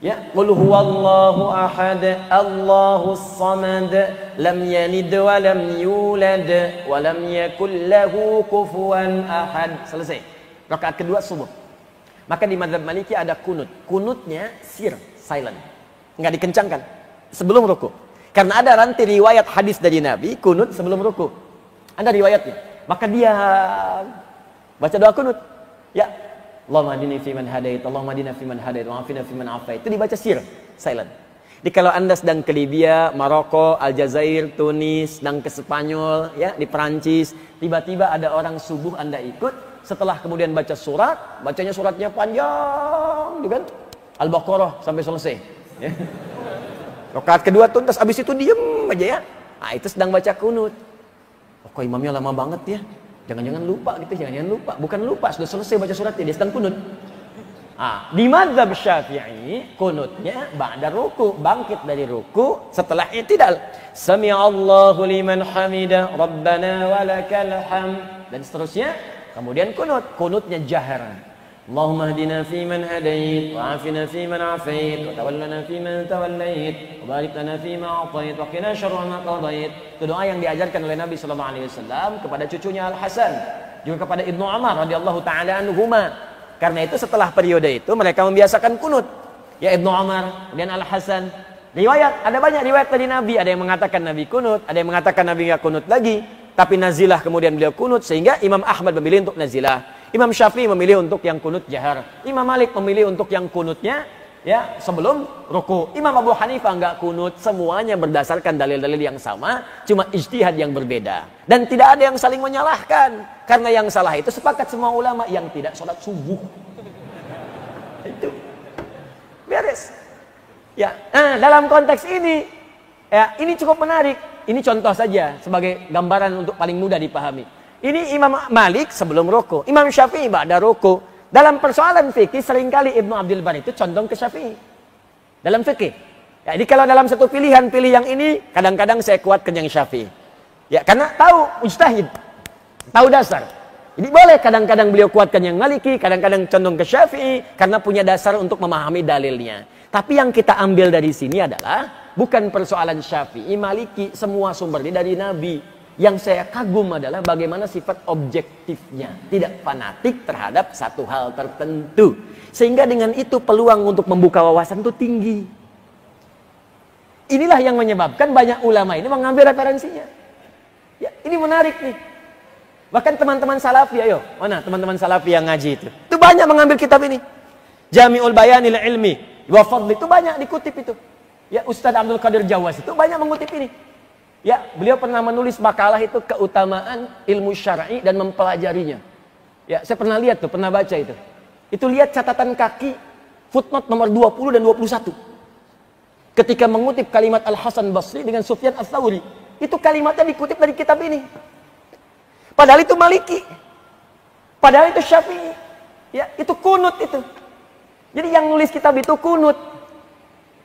Ya, qul huwallahu ahad, Allahus samad, lam yalid wa lam yulad wa lam yakul lahu kufuwan ahad. Selesai. Rakaat kedua subuh. Maka di mazhab Maliki ada kunut. Kunutnya sir, silent. Enggak dikencangkan sebelum ruku. Karena ada nanti riwayat hadis dari Nabi kunut sebelum ruku. Ada riwayatnya. Maka dia baca doa kunut. Ya, Allahumma hadini fiman hadait, Allahumma hadina fiman hadait, wa afina fiman afait. Itu dibaca sir, silent. Jadi kalau Anda sedang ke Libya, Maroko, Aljazair, Tunis, sedang ke Spanyol, ya, di Perancis, tiba-tiba ada orang subuh Anda ikut, setelah kemudian baca surat, bacanya suratnya panjang, gitu kan? Al-Baqarah sampai selesai, ya. Rakaat kedua tuntas, habis itu diem aja ya. Nah, itu sedang baca kunut. Oh, kok imamnya lama banget ya? Jangan-jangan lupa gitu, jangan-jangan lupa. Bukan lupa, sudah selesai baca suratnya, dia sedang kunut. Ah, di mazhab Syafi'i, kunutnya ba'da ruku, bangkit dari ruku setelah i'tidal. Sami'allahu liman hamidah, Rabbana walakal hamd, dan seterusnya. Kemudian kunutnya jahar. Allahumma hdina fiman hadait, wa afina fiman afait, wa tawallana fiman tawallait, wa barik lana fima atait, wa qina syarra ma qadait. Itu doa yang diajarkan oleh Nabi sallallahu alaihi wasallam kepada cucunya Al-Hasan, juga kepada Ibnu Umar radhiyallahu taala anhuma. Karena itu setelah periode itu mereka membiasakan kunut. Ya, Ibnu Umar dan Al-Hasan. Riwayat, ada banyak riwayat dari Nabi, ada yang mengatakan Nabi kunut, ada yang mengatakan Nabi enggak kunut lagi, tapi nazilah kemudian beliau kunut, sehingga Imam Ahmad memilih untuk nazilah. Imam Syafi'i memilih untuk yang kunut jahar. Imam Malik memilih untuk yang kunutnya ya sebelum ruku. Imam Abu Hanifah enggak kunut. Semuanya berdasarkan dalil-dalil yang sama, cuma ijtihad yang berbeda. Dan tidak ada yang saling menyalahkan. Karena yang salah itu sepakat semua ulama yang tidak sholat subuh. Itu beres. Ya, nah, dalam konteks ini ya, ini cukup menarik. Ini contoh saja sebagai gambaran untuk paling mudah dipahami. Ini Imam Malik sebelum ruku, Imam Syafi'i ba'da ruku. Dalam persoalan fikih seringkali Ibnu Abdul Bar itu condong ke Syafi'i. Dalam fikih. Ya, jadi kalau dalam satu pilihan pilih yang ini, kadang-kadang saya kuatkan yang Syafi'i. Ya, karena tahu mujtahid, tahu dasar. Jadi boleh kadang-kadang beliau kuatkan yang Maliki, kadang-kadang condong ke Syafi'i karena punya dasar untuk memahami dalilnya. Tapi yang kita ambil dari sini adalah bukan persoalan Syafi'i, Maliki, semua sumbernya dari Nabi. Yang saya kagum adalah bagaimana sifat objektifnya, tidak fanatik terhadap satu hal tertentu, sehingga dengan itu peluang untuk membuka wawasan itu tinggi. Inilah yang menyebabkan banyak ulama ini mengambil referensinya. Ya, ini menarik nih. Bahkan teman-teman salafi, ayo, mana teman-teman salafi yang ngaji itu banyak mengambil kitab ini. Jami'ul Bayanil Ilmi wa Fadli itu banyak dikutip itu. Ya, Ustaz Abdul Qadir Jawas itu banyak mengutip ini. Ya, beliau pernah menulis makalah itu keutamaan ilmu syar'i dan mempelajarinya. Ya, saya pernah lihat tuh, pernah baca itu. Itu lihat catatan kaki footnote nomor 20 dan 21. Ketika mengutip kalimat Al-Hasan Basri dengan Sufyan Ats-Tsauri, itu kalimatnya dikutip dari kitab ini. Padahal itu Maliki. Padahal itu Syafi'i. Ya, itu kunut itu. Jadi yang nulis kitab itu kunut.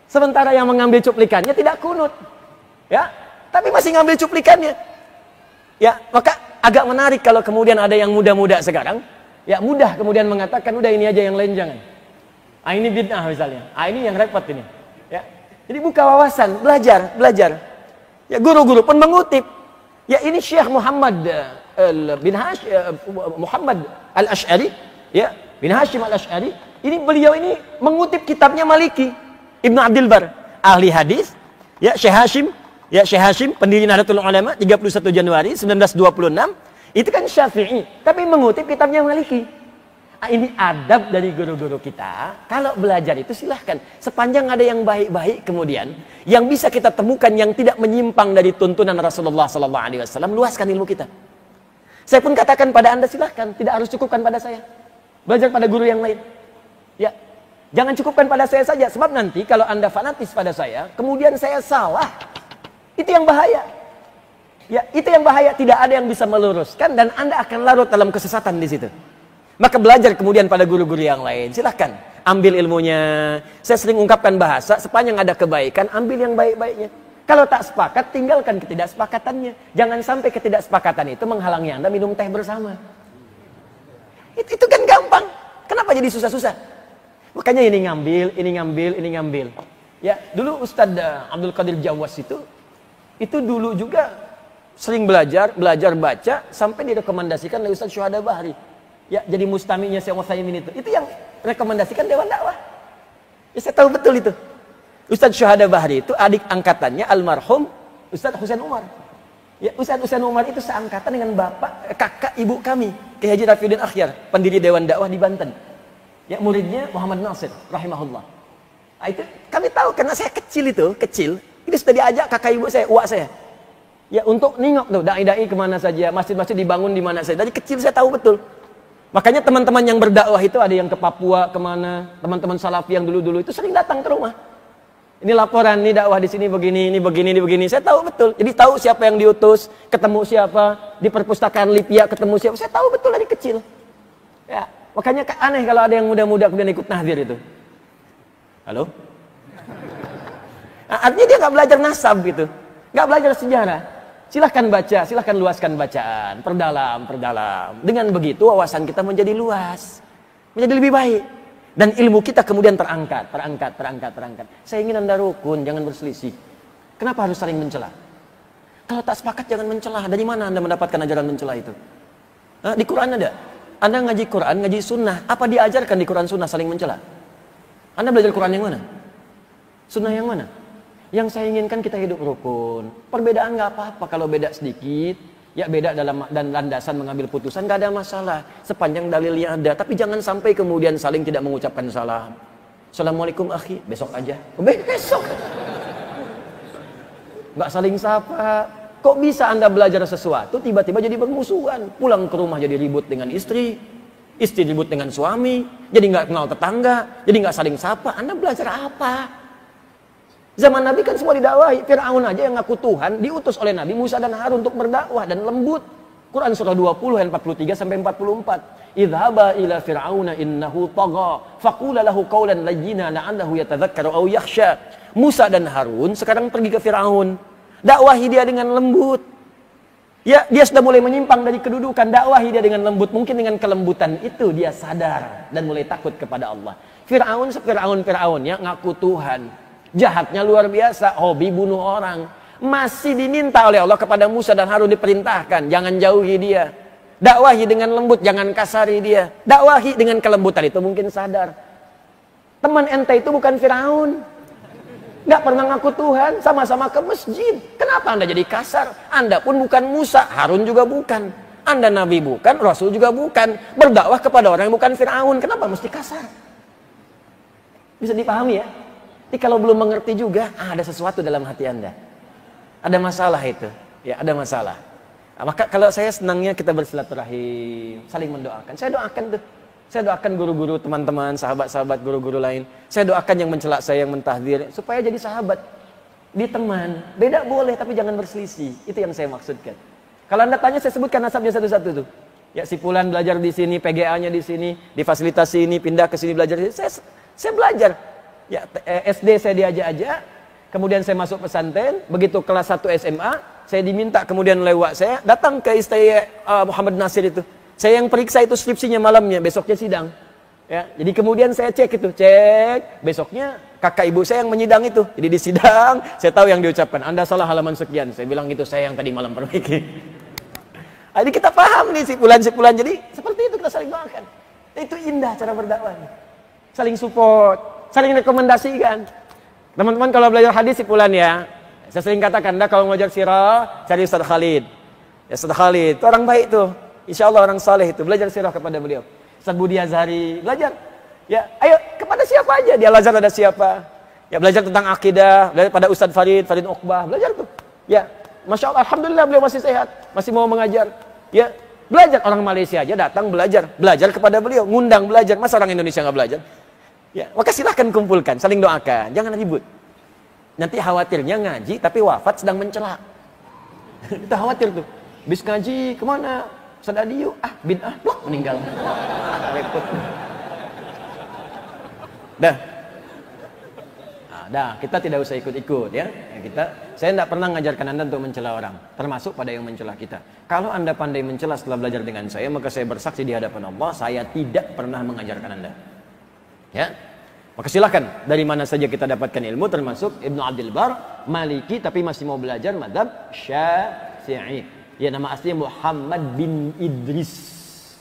Sementara yang mengambil cuplikannya tidak kunut. Ya, tapi masih ngambil cuplikannya. Ya, maka agak menarik kalau kemudian ada yang muda-muda sekarang Ya mudah kemudian mengatakan udah ini aja, yang lain jangan. Ah ini bid'ah misalnya. Ah ini yang repot ini. Ya. Jadi buka wawasan, belajar. Ya guru-guru pun mengutip. Ya ini Syekh Muhammad bin Hashim Muhammad Al-Asy'ari, ya, bin Hashim Al-Asy'ari. Ini beliau ini mengutip kitabnya Maliki, Ibnu Abdul Bar, ahli hadis. Ya Syekh Hashim, pendiri Nahdlatul Ulama, 31 Januari 1926. Itu kan Syafi'i, tapi mengutip kitabnya Maliki. Nah, ini adab dari guru-guru kita. Kalau belajar itu silahkan, sepanjang ada yang baik-baik kemudian, yang bisa kita temukan yang tidak menyimpang dari tuntunan Rasulullah SAW, luaskan ilmu kita. Saya pun katakan pada Anda silahkan, tidak harus cukupkan pada saya. Belajar pada guru yang lain. Ya, jangan cukupkan pada saya saja, sebab nanti kalau Anda fanatis pada saya, kemudian saya salah, itu yang bahaya. Ya, itu yang bahaya, tidak ada yang bisa meluruskan dan Anda akan larut dalam kesesatan di situ. Maka belajar kemudian pada guru-guru yang lain. Silahkan ambil ilmunya. Saya sering ungkapkan bahasa, sepanjang ada kebaikan, ambil yang baik-baiknya. Kalau tak sepakat, tinggalkan ketidaksepakatannya. Jangan sampai ketidaksepakatan itu menghalangi Anda minum teh bersama. Itu kan gampang. Kenapa jadi susah-susah? Makanya ini ngambil. Ya, dulu Ustadz Abdul Qadir Jawas itu dulu juga sering belajar baca, sampai direkomendasikan oleh Ustadz Syuhada Bahri. Ya, jadi mustaminya Syekh Utsaimin itu yang rekomendasikan Dewan Dakwah. Ya, saya tahu betul itu. Ustadz Syuhada Bahri itu adik angkatannya almarhum Ustadz Husain Umar. Ya, Ustadz Husain Umar itu seangkatan dengan kakak ibu kami, Kiai Haji Rafiuddin Akhyar, pendiri Dewan Dakwah di Banten. Ya, muridnya Muhammad Nasir rahimahullah. Nah, itu kami tahu karena saya kecil. Itu sudah diajak kakak ibu saya, uak saya. Ya, untuk nengok tuh dai-dai kemana saja, masjid-masjid dibangun di mana saja. Dari kecil saya tahu betul. Makanya teman-teman yang berdakwah itu ada yang ke Papua, kemana, teman-teman salafi yang dulu-dulu itu sering datang ke rumah. Ini laporan, ini dakwah di sini begini, ini begini. Saya tahu betul. Jadi tahu siapa yang diutus, ketemu siapa, di perpustakaan Lipia ketemu siapa. Saya tahu betul dari kecil. Ya, makanya aneh kalau ada yang muda-muda kemudian ikut tahdzir itu. Halo? Nah, artinya dia nggak belajar nasab gitu, nggak belajar sejarah. Silahkan baca, silahkan luaskan bacaan, perdalam. Dengan begitu wawasan kita menjadi luas, menjadi lebih baik. Dan ilmu kita kemudian terangkat. Saya ingin Anda rukun, jangan berselisih. Kenapa harus saling mencela? Kalau tak sepakat jangan mencela. Dari mana Anda mendapatkan ajaran mencela itu? Di Quran ada. Anda ngaji Quran, ngaji sunnah. Apa diajarkan di Quran sunnah saling mencela? Anda belajar Quran yang mana? Sunnah yang mana? Yang saya inginkan kita hidup rukun. Perbedaan nggak apa-apa kalau beda sedikit, ya beda dalam dan landasan mengambil putusan nggak ada masalah. Sepanjang dalilnya ada, tapi jangan sampai kemudian saling tidak mengucapkan salam. Assalamualaikum akhi, besok aja. Besok. Nggak saling sapa. Kok bisa Anda belajar sesuatu tiba-tiba jadi bermusuhan? Pulang ke rumah jadi ribut dengan istri ribut dengan suami, jadi nggak kenal tetangga, jadi nggak saling sapa. Anda belajar apa? Zaman Nabi kan semua didakwahi. Fir'aun aja yang ngaku Tuhan diutus oleh Nabi Musa dan Harun untuk berdakwah dan lembut. Quran surah 20 ayat 43 sampai 44. Idhaba ila fir'auna innahu tagha faqula lahu qawlan layyina la'allahu yatadhakkaru aw yakhsha. Musa dan Harun sekarang pergi ke Fir'aun. Dakwahi dia dengan lembut. Ya, dia sudah mulai menyimpang dari kedudukan. Dakwahi dia dengan lembut. Mungkin dengan kelembutan itu dia sadar dan mulai takut kepada Allah. Fir'aun ya ngaku Tuhan. Jahatnya luar biasa, hobi bunuh orang. Masih diminta oleh Allah kepada Musa dan Harun diperintahkan, jangan jauhi dia. Dakwahi dengan lembut, jangan kasari dia. Dakwahi dengan kelembutan itu mungkin sadar. Teman ente itu bukan Firaun. Nggak pernah ngaku Tuhan, sama-sama ke masjid. Kenapa Anda jadi kasar? Anda pun bukan Musa, Harun juga bukan. Anda Nabi bukan, Rasul juga bukan. Berdakwah kepada orang yang bukan Firaun, kenapa mesti kasar? Bisa dipahami ya? Jadi kalau belum mengerti juga, ada sesuatu dalam hati Anda. Ada masalah itu. Ya, ada masalah. Nah, maka kalau saya senangnya kita bersilaturahim, saling mendoakan. Saya doakan tuh. Saya doakan guru-guru, teman-teman, sahabat-sahabat, guru-guru lain. Saya doakan yang mencela saya, yang mentahdzir, supaya jadi sahabat. Di teman. Beda boleh, tapi jangan berselisih. Itu yang saya maksudkan. Kalau Anda tanya, saya sebutkan nasabnya satu-satu tuh. Ya, si Fulan belajar di sini, PGA-nya di sini, di fasilitas sini, pindah ke sini belajar di sini. Saya belajar. Ya, SD saya diajak-ajak, kemudian saya masuk pesantren, begitu kelas 1 SMA, saya diminta kemudian lewat saya datang ke istana Muhammad Nasir itu. Saya yang periksa itu skripsinya malamnya, besoknya sidang. Ya, jadi kemudian saya cek itu, besoknya kakak ibu saya yang menyidang itu. Jadi di sidang, saya tahu yang diucapkan, Anda salah halaman sekian. Saya bilang itu saya yang tadi malam perbaiki. Jadi kita paham nih sipulan-sipulan. Jadi seperti itu kita saling doakan. Itu indah cara berdakwah. Saling support, saling rekomendasikan. Teman-teman kalau belajar hadis sipulan ya. Saya sering katakan, Anda kalau belajar sirah, cari Ustaz Khalid. Ya Ustaz Khalid, itu orang baik tuh. Insya Allah orang saleh itu. Belajar sirah kepada beliau. Ustaz Budi Azhari, belajar. Ya, ayo kepada siapa aja. Di Al-Azhar ada siapa. Ya belajar tentang akidah. Belajar pada Ustaz Farid Uqbah. Belajar tuh. Ya, Masya Allah, Alhamdulillah beliau masih sehat. Masih mau mengajar. Ya, belajar. Orang Malaysia aja datang belajar. Belajar kepada beliau. Ngundang belajar. Masa orang Indonesia nggak belajar? Ya, maka silahkan kumpulkan. Saling doakan. Jangan ribut. Nanti khawatirnya ngaji tapi wafat sedang mencela. Kita khawatir tuh. Bis ngaji kemana? Ustaz Adi yuk. Bid'ah. Blok meninggal. Repot. Dah. Dah, kita tidak usah ikut-ikut ya. Saya tidak pernah mengajarkan Anda untuk mencela orang, termasuk pada yang mencela kita. Kalau Anda pandai mencela setelah belajar dengan saya, maka saya bersaksi di hadapan Allah, saya tidak pernah mengajarkan Anda. Ya. Maka silakan dari mana saja kita dapatkan ilmu, termasuk Ibnu Abdul Bar, Maliki tapi masih mau belajar mazhab Syafi'i. Ya, nama aslinya Muhammad bin Idris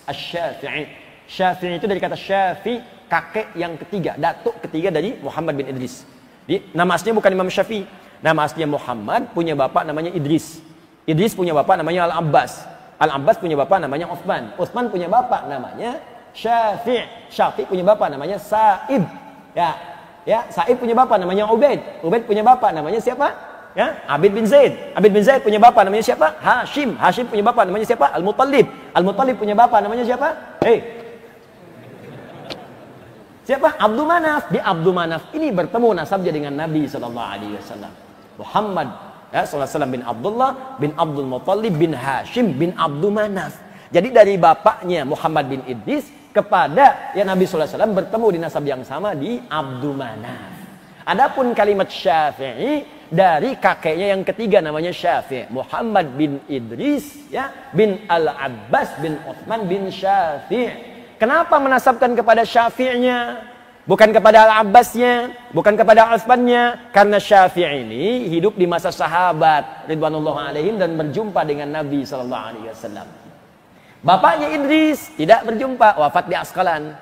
Asy-Syafi'i. Syafi'i itu dari kata Syafi, kakek yang ketiga, datuk ketiga dari Muhammad bin Idris. Jadi, nama aslinya bukan Imam Syafi'i. Nama aslinya Muhammad, punya bapak namanya Idris. Idris punya bapak namanya Al-Abbas. Al-Abbas punya bapak namanya Utsman. Utsman punya bapak namanya Syafi'. Syafi' punya bapak namanya Sa'ib. Ya, Sa'ib punya bapak namanya Ubaid. Ubaid punya bapak namanya siapa? Ya, Abid bin Zaid. Abid bin Zaid punya bapak namanya siapa? Hashim. Hashim punya bapak namanya siapa? Al-Muttalib. Al-Muttalib punya bapak namanya siapa? Siapa? Abdul Manaf. Di Abdul Manaf ini bertemu nasabnya dengan Nabi SAW. Muhammad SAW bin Abdullah bin Abdul Muttalib bin Hashim bin Abdul Manaf. Jadi dari bapaknya Muhammad bin Idris kepada ya Nabi SAW bertemu di nasab yang sama di Abdul Manaf. Adapun kalimat Syafi'i dari kakeknya yang ketiga namanya Syafi', Muhammad bin Idris ya bin Al-Abbas bin Utsman bin Syafi'. Kenapa menasabkan kepada Syafi'nya, bukan kepada Al-Abbasnya, bukan kepada Utsmannya? Karena Syafi' ini hidup di masa sahabat ridwanullah alaihim dan berjumpa dengan Nabi sallallahu alaihi wasallam. Bapaknya Idris tidak berjumpa, wafat di Askalan.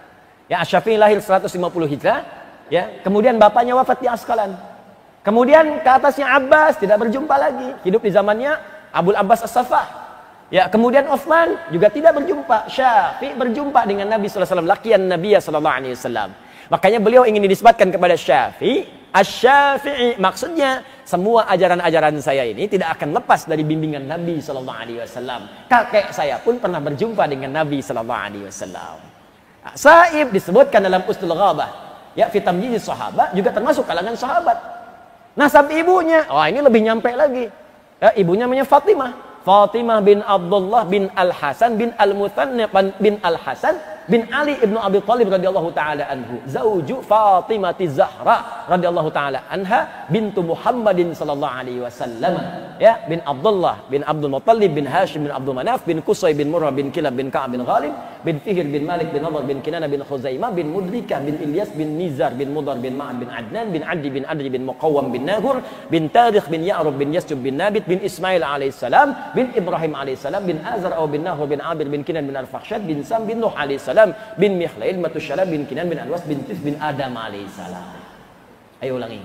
Ya, Syafi'i lahir 150 Hijrah, ya. Kemudian bapaknya wafat di Askalan. Kemudian ke atasnya Abbas tidak berjumpa lagi, hidup di zamannya Abul Abbas As-Saffah. Ya, kemudian Utsman juga tidak berjumpa. Syafi'i berjumpa dengan Nabi sallallahu alaihi wasallam, laqiyan Nabi sallallahu alaihi wasallam. Makanya beliau ingin dinisbatkan kepada Syafi'i, Asy-Syafi'i. Maksudnya semua ajaran-ajaran saya ini tidak akan lepas dari bimbingan Nabi sallallahu alaihi wasallam. Kakek saya pun pernah berjumpa dengan Nabi sallallahu alaihi wasallam. Sa'ib disebutkan dalam Usdul Ghabah, ya, fi tamyiz sahabat, juga termasuk kalangan sahabat. Nasab ibunya, ini lebih nyampe lagi. Ya, ibunya namanya Fatimah. Fatimah bin Abdullah bin Al-Hasan bin Al-Muthanna bin Al-Hasan bin Ali ibnu Abi Thalib radhiyallahu taala anhu, zauju Fatimah Zahra radhiyallahu taala anha bintu Muhammadin sallallahu alaihi wasallam. Ya, bin Abdullah bin Abdul Muttalib bin Hashim bin Abdul Manaf bin Qusay bin Murrah bin Kilab bin Ka'ab bin Ghalib bin Fihr bin Malik bin Nadhr bin Kinana bin Khuzaimah bin Mudrikah bin Ilyas bin Nizar bin Mudar bin Ma'ad bin Adnan bin Adi bin Adri bin Muqawwam bin Nahur bin Tarikh bin Ya'rub bin Yasjub bin Nabit bin Ismail alaihissalam bin Ibrahim alaihissalam bin Azar bin Nahur bin Abir bin Kinan bin Al-Fakhshad bin Sam bin Nuh alaihissalam bin Mikhlail Matusyala bin Kinan bin Alwas bin Tif bin Adam alaihissalam. Ayo ulangi.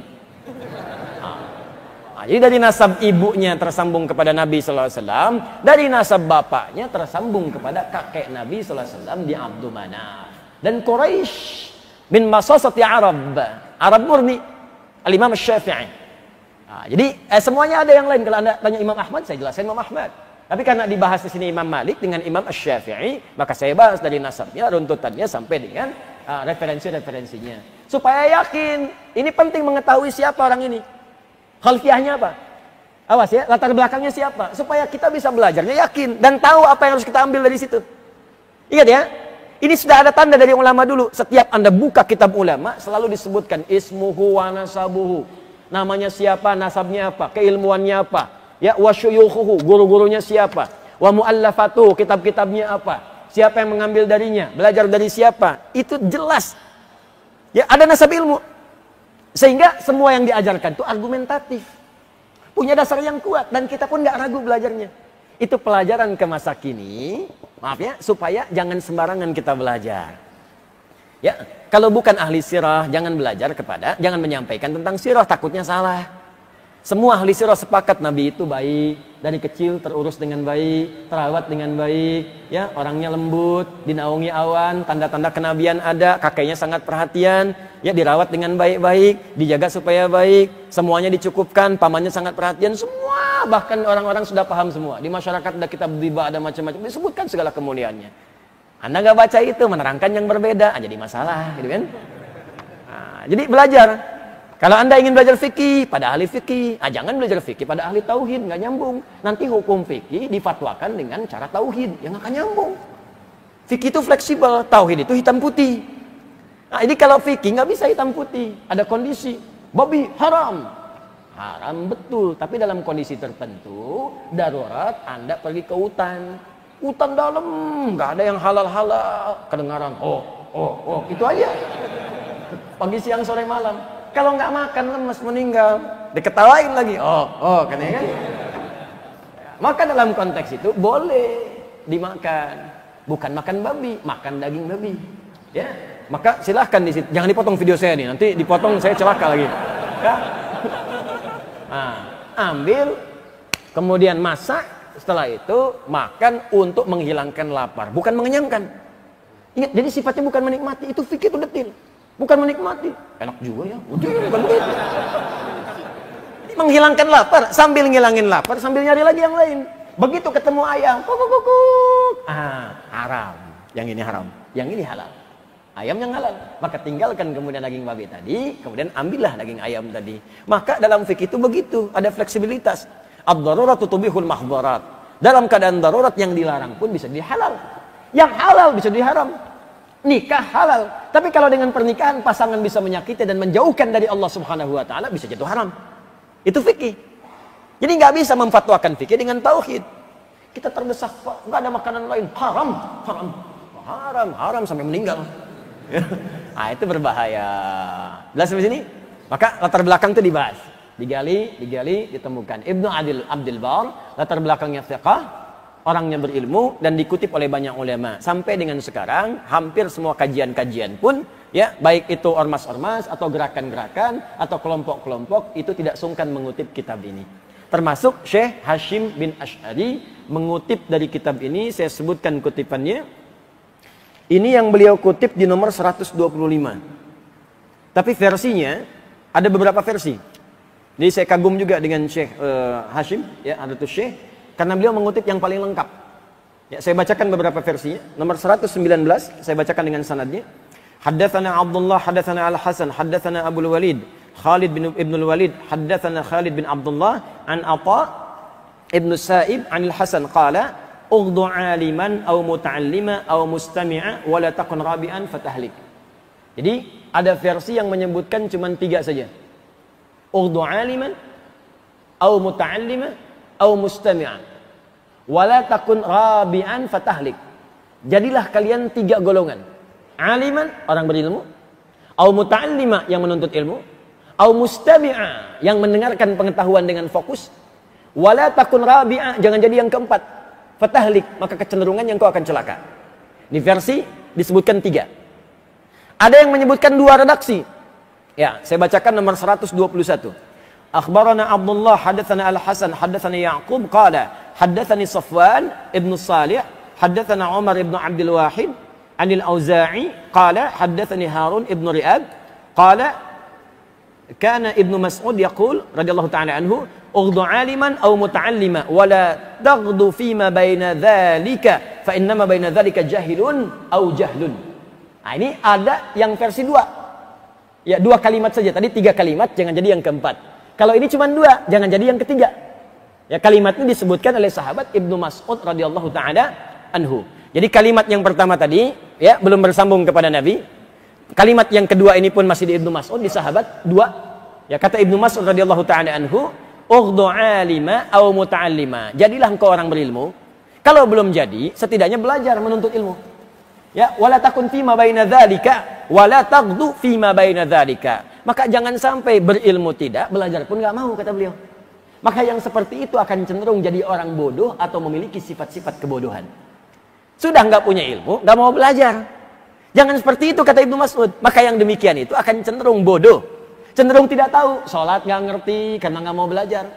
Jadi dari nasab ibunya tersambung kepada Nabi sallallahu alaihi wasallam, dari nasab bapaknya tersambung kepada kakek Nabi sallallahu alaihi wasallam di Abdul Manaf. Dan Quraisy min masasati Arab murni, Al-Imam Syafi'i. Jadi semuanya ada yang lain. Kalau Anda tanya Imam Ahmad, saya jelasin Imam Ahmad. Tapi karena dibahas di sini Imam Malik dengan Imam Asy-Syafi'i, maka saya bahas dari nasabnya, runtutannya sampai dengan referensi-referensinya. Supaya yakin, ini penting mengetahui siapa orang ini. Khalfiyahnya apa? Awas ya, latar belakangnya siapa? Supaya kita bisa belajarnya yakin dan tahu apa yang harus kita ambil dari situ. Ingat ya, ini sudah ada tanda dari ulama dulu. Setiap Anda buka kitab ulama, selalu disebutkan ismuhu wa nasabuhu. Namanya siapa, nasabnya apa, keilmuannya apa. Ya, wa syuyukhuhu, guru-gurunya siapa. Wa muallafatu, kitab-kitabnya apa. siapa yang mengambil darinya, belajar dari siapa, itu jelas. Ya, ada nasab ilmu. Sehingga semua yang diajarkan itu argumentatif. Punya dasar yang kuat dan kita pun nggak ragu belajarnya. Itu pelajaran ke masa kini, maaf ya, supaya jangan sembarangan kita belajar. Ya, kalau bukan ahli sirah, jangan menyampaikan tentang sirah, takutnya salah. Semua ahli sirah sepakat Nabi itu baik, dari kecil terurus dengan baik, terawat dengan baik, ya, orangnya lembut, dinaungi awan, tanda-tanda kenabian ada, kakeknya sangat perhatian, ya, dirawat dengan baik-baik, dijaga supaya baik, semuanya dicukupkan, pamannya sangat perhatian, semua, bahkan orang-orang sudah paham semua. Di masyarakat ada kitab riba, ada macam-macam, disebutkan segala kemuliaannya. Anda nggak baca itu, menerangkan yang berbeda, jadi masalah, gitu kan? Nah, jadi belajar. Kalau Anda ingin belajar fikih pada ahli fikih, jangan belajar fikih pada ahli tauhid, nggak nyambung. Nanti hukum fikih difatwakan dengan cara tauhid, yang akan nyambung. Fikih itu fleksibel, tauhid itu hitam putih. Nah, ini kalau fikih nggak bisa hitam putih, ada kondisi. Babi haram, haram betul, tapi dalam kondisi tertentu, darurat Anda pergi ke hutan dalam, nggak ada yang halal-halal, kedengaran, oh, itu aja. Pagi, siang, sore, malam. Kalau nggak makan lemes meninggal, diketawain lagi. Kan ya kan? Maka dalam konteks itu boleh dimakan, bukan makan babi, makan daging babi. Ya, maka silahkan di situ. Jangan dipotong video saya nih, nanti dipotong saya celaka lagi. Ya. Nah, ambil, kemudian masak, setelah itu makan untuk menghilangkan lapar, bukan mengenyangkan. Ingat, jadi sifatnya bukan menikmati, itu fikih itu detil. Bukan menikmati, enak juga ya, bukan begitu. Menghilangkan lapar, sambil ngilangin lapar, sambil nyari lagi yang lain. Begitu ketemu ayam, kukuk, haram. Yang ini haram, yang ini halal. Ayam yang halal, maka tinggalkan kemudian daging babi tadi, kemudian ambillah daging ayam tadi. Maka dalam fikih itu begitu, ada fleksibilitas. Ad-daruratu tubihul mahdharat. Dalam keadaan darurat yang dilarang pun bisa dihalal. Yang halal bisa diharam. Nikah halal, tapi kalau dengan pernikahan pasangan bisa menyakiti dan menjauhkan dari Allah Subhanahu wa taala, bisa jatuh haram. Itu fikih. Jadi nggak bisa memfatwakan fikih dengan tauhid. Kita terdesak, Pak, nggak ada makanan lain, haram sampai meninggal. Itu berbahaya. Jelas sampai sini? Maka latar belakang itu dibahas, digali, ditemukan. Ibnu Abdul Bar, latar belakangnya fiqh, orangnya berilmu dan dikutip oleh banyak ulama. Sampai dengan sekarang hampir semua kajian-kajian pun, ya, baik itu ormas-ormas atau gerakan-gerakan atau kelompok-kelompok, itu tidak sungkan mengutip kitab ini. Termasuk Syekh Hashim bin Asy'ari mengutip dari kitab ini. Saya sebutkan kutipannya. Ini yang beliau kutip di nomor 125. Tapi versinya ada beberapa versi. Jadi saya kagum juga dengan Syekh Hashim, ya, Hadratus Syekh, karena beliau mengutip yang paling lengkap. Ya, saya bacakan beberapa versinya. Nomor 119, saya bacakan dengan sanadnya. Haddatsana Abdullah, haddatsana Al-Hasan, haddatsana Abu Walid, Khalid bin Ibn Walid, haddatsana Khalid bin Abdullah, an Atha Ibn Sa'ib, an Al-Hasan qala, "Ughdu 'aliman aw muta'allima aw mustami'a wa la takun rabi'an fatahlik." Jadi, ada versi yang menyebutkan cuma 3 saja. Ughdu 'aliman aw muta'allima au mustami'an wala takun rabi'an fatahlik. Jadilah kalian 3 golongan. Aliman, orang berilmu, au muta'allima, yang menuntut ilmu, au mustami'a, yang mendengarkan pengetahuan dengan fokus, wala takun rabi'a, jangan jadi yang keempat, fatahlik, maka kecenderungan yang kau akan celaka. Di versi disebutkan 3. Ada yang menyebutkan 2 redaksi. Ya, saya bacakan nomor 121. Akhbarana Abdullah, hadatsana Al-Hasan, hadatsana Ya'qub, qala hadatsani Safwan ibn Salih, hadatsana Umar ibn Abdul Wahid, anil Auza'i, qala hadatsani Harun ibn Ri'ab, qala kana Ibnu Mas'ud yaqul radhiyallahu ta'ala anhu, ughdu 'aliman aw muta'allima wa la taghdu fi ma baina dzalika fa innama baina dzalika jahilun aw jahlun. Nah, ini ada yang versi 2. Ya, 2 kalimat saja. Tadi 3 kalimat, jangan jadi yang keempat. Kalau ini cuma 2, jangan jadi yang ketiga. Ya, kalimat ini disebutkan oleh sahabat Ibnu Mas'ud radhiyallahu taala anhu. Jadi kalimat yang pertama tadi, ya, belum bersambung kepada Nabi. Kalimat yang kedua ini pun masih di Ibnu Mas'ud, di sahabat 2. Ya, kata Ibnu Mas'ud radhiyallahu taala anhu, "Ughdu 'alima aw muta'allima." Jadilah engkau orang berilmu. Kalau belum jadi, setidaknya belajar menuntut ilmu. Ya, wala takun fima baina dzalika wala taghdu fima baina dzalika. Maka jangan sampai berilmu tidak, belajar pun nggak mau, kata beliau. Maka yang seperti itu akan cenderung jadi orang bodoh atau memiliki sifat-sifat kebodohan. Sudah nggak punya ilmu, nggak mau belajar. Jangan seperti itu, kata Ibnu Mas'ud. Maka yang demikian itu akan cenderung bodoh, cenderung tidak tahu, sholat nggak ngerti karena nggak mau belajar.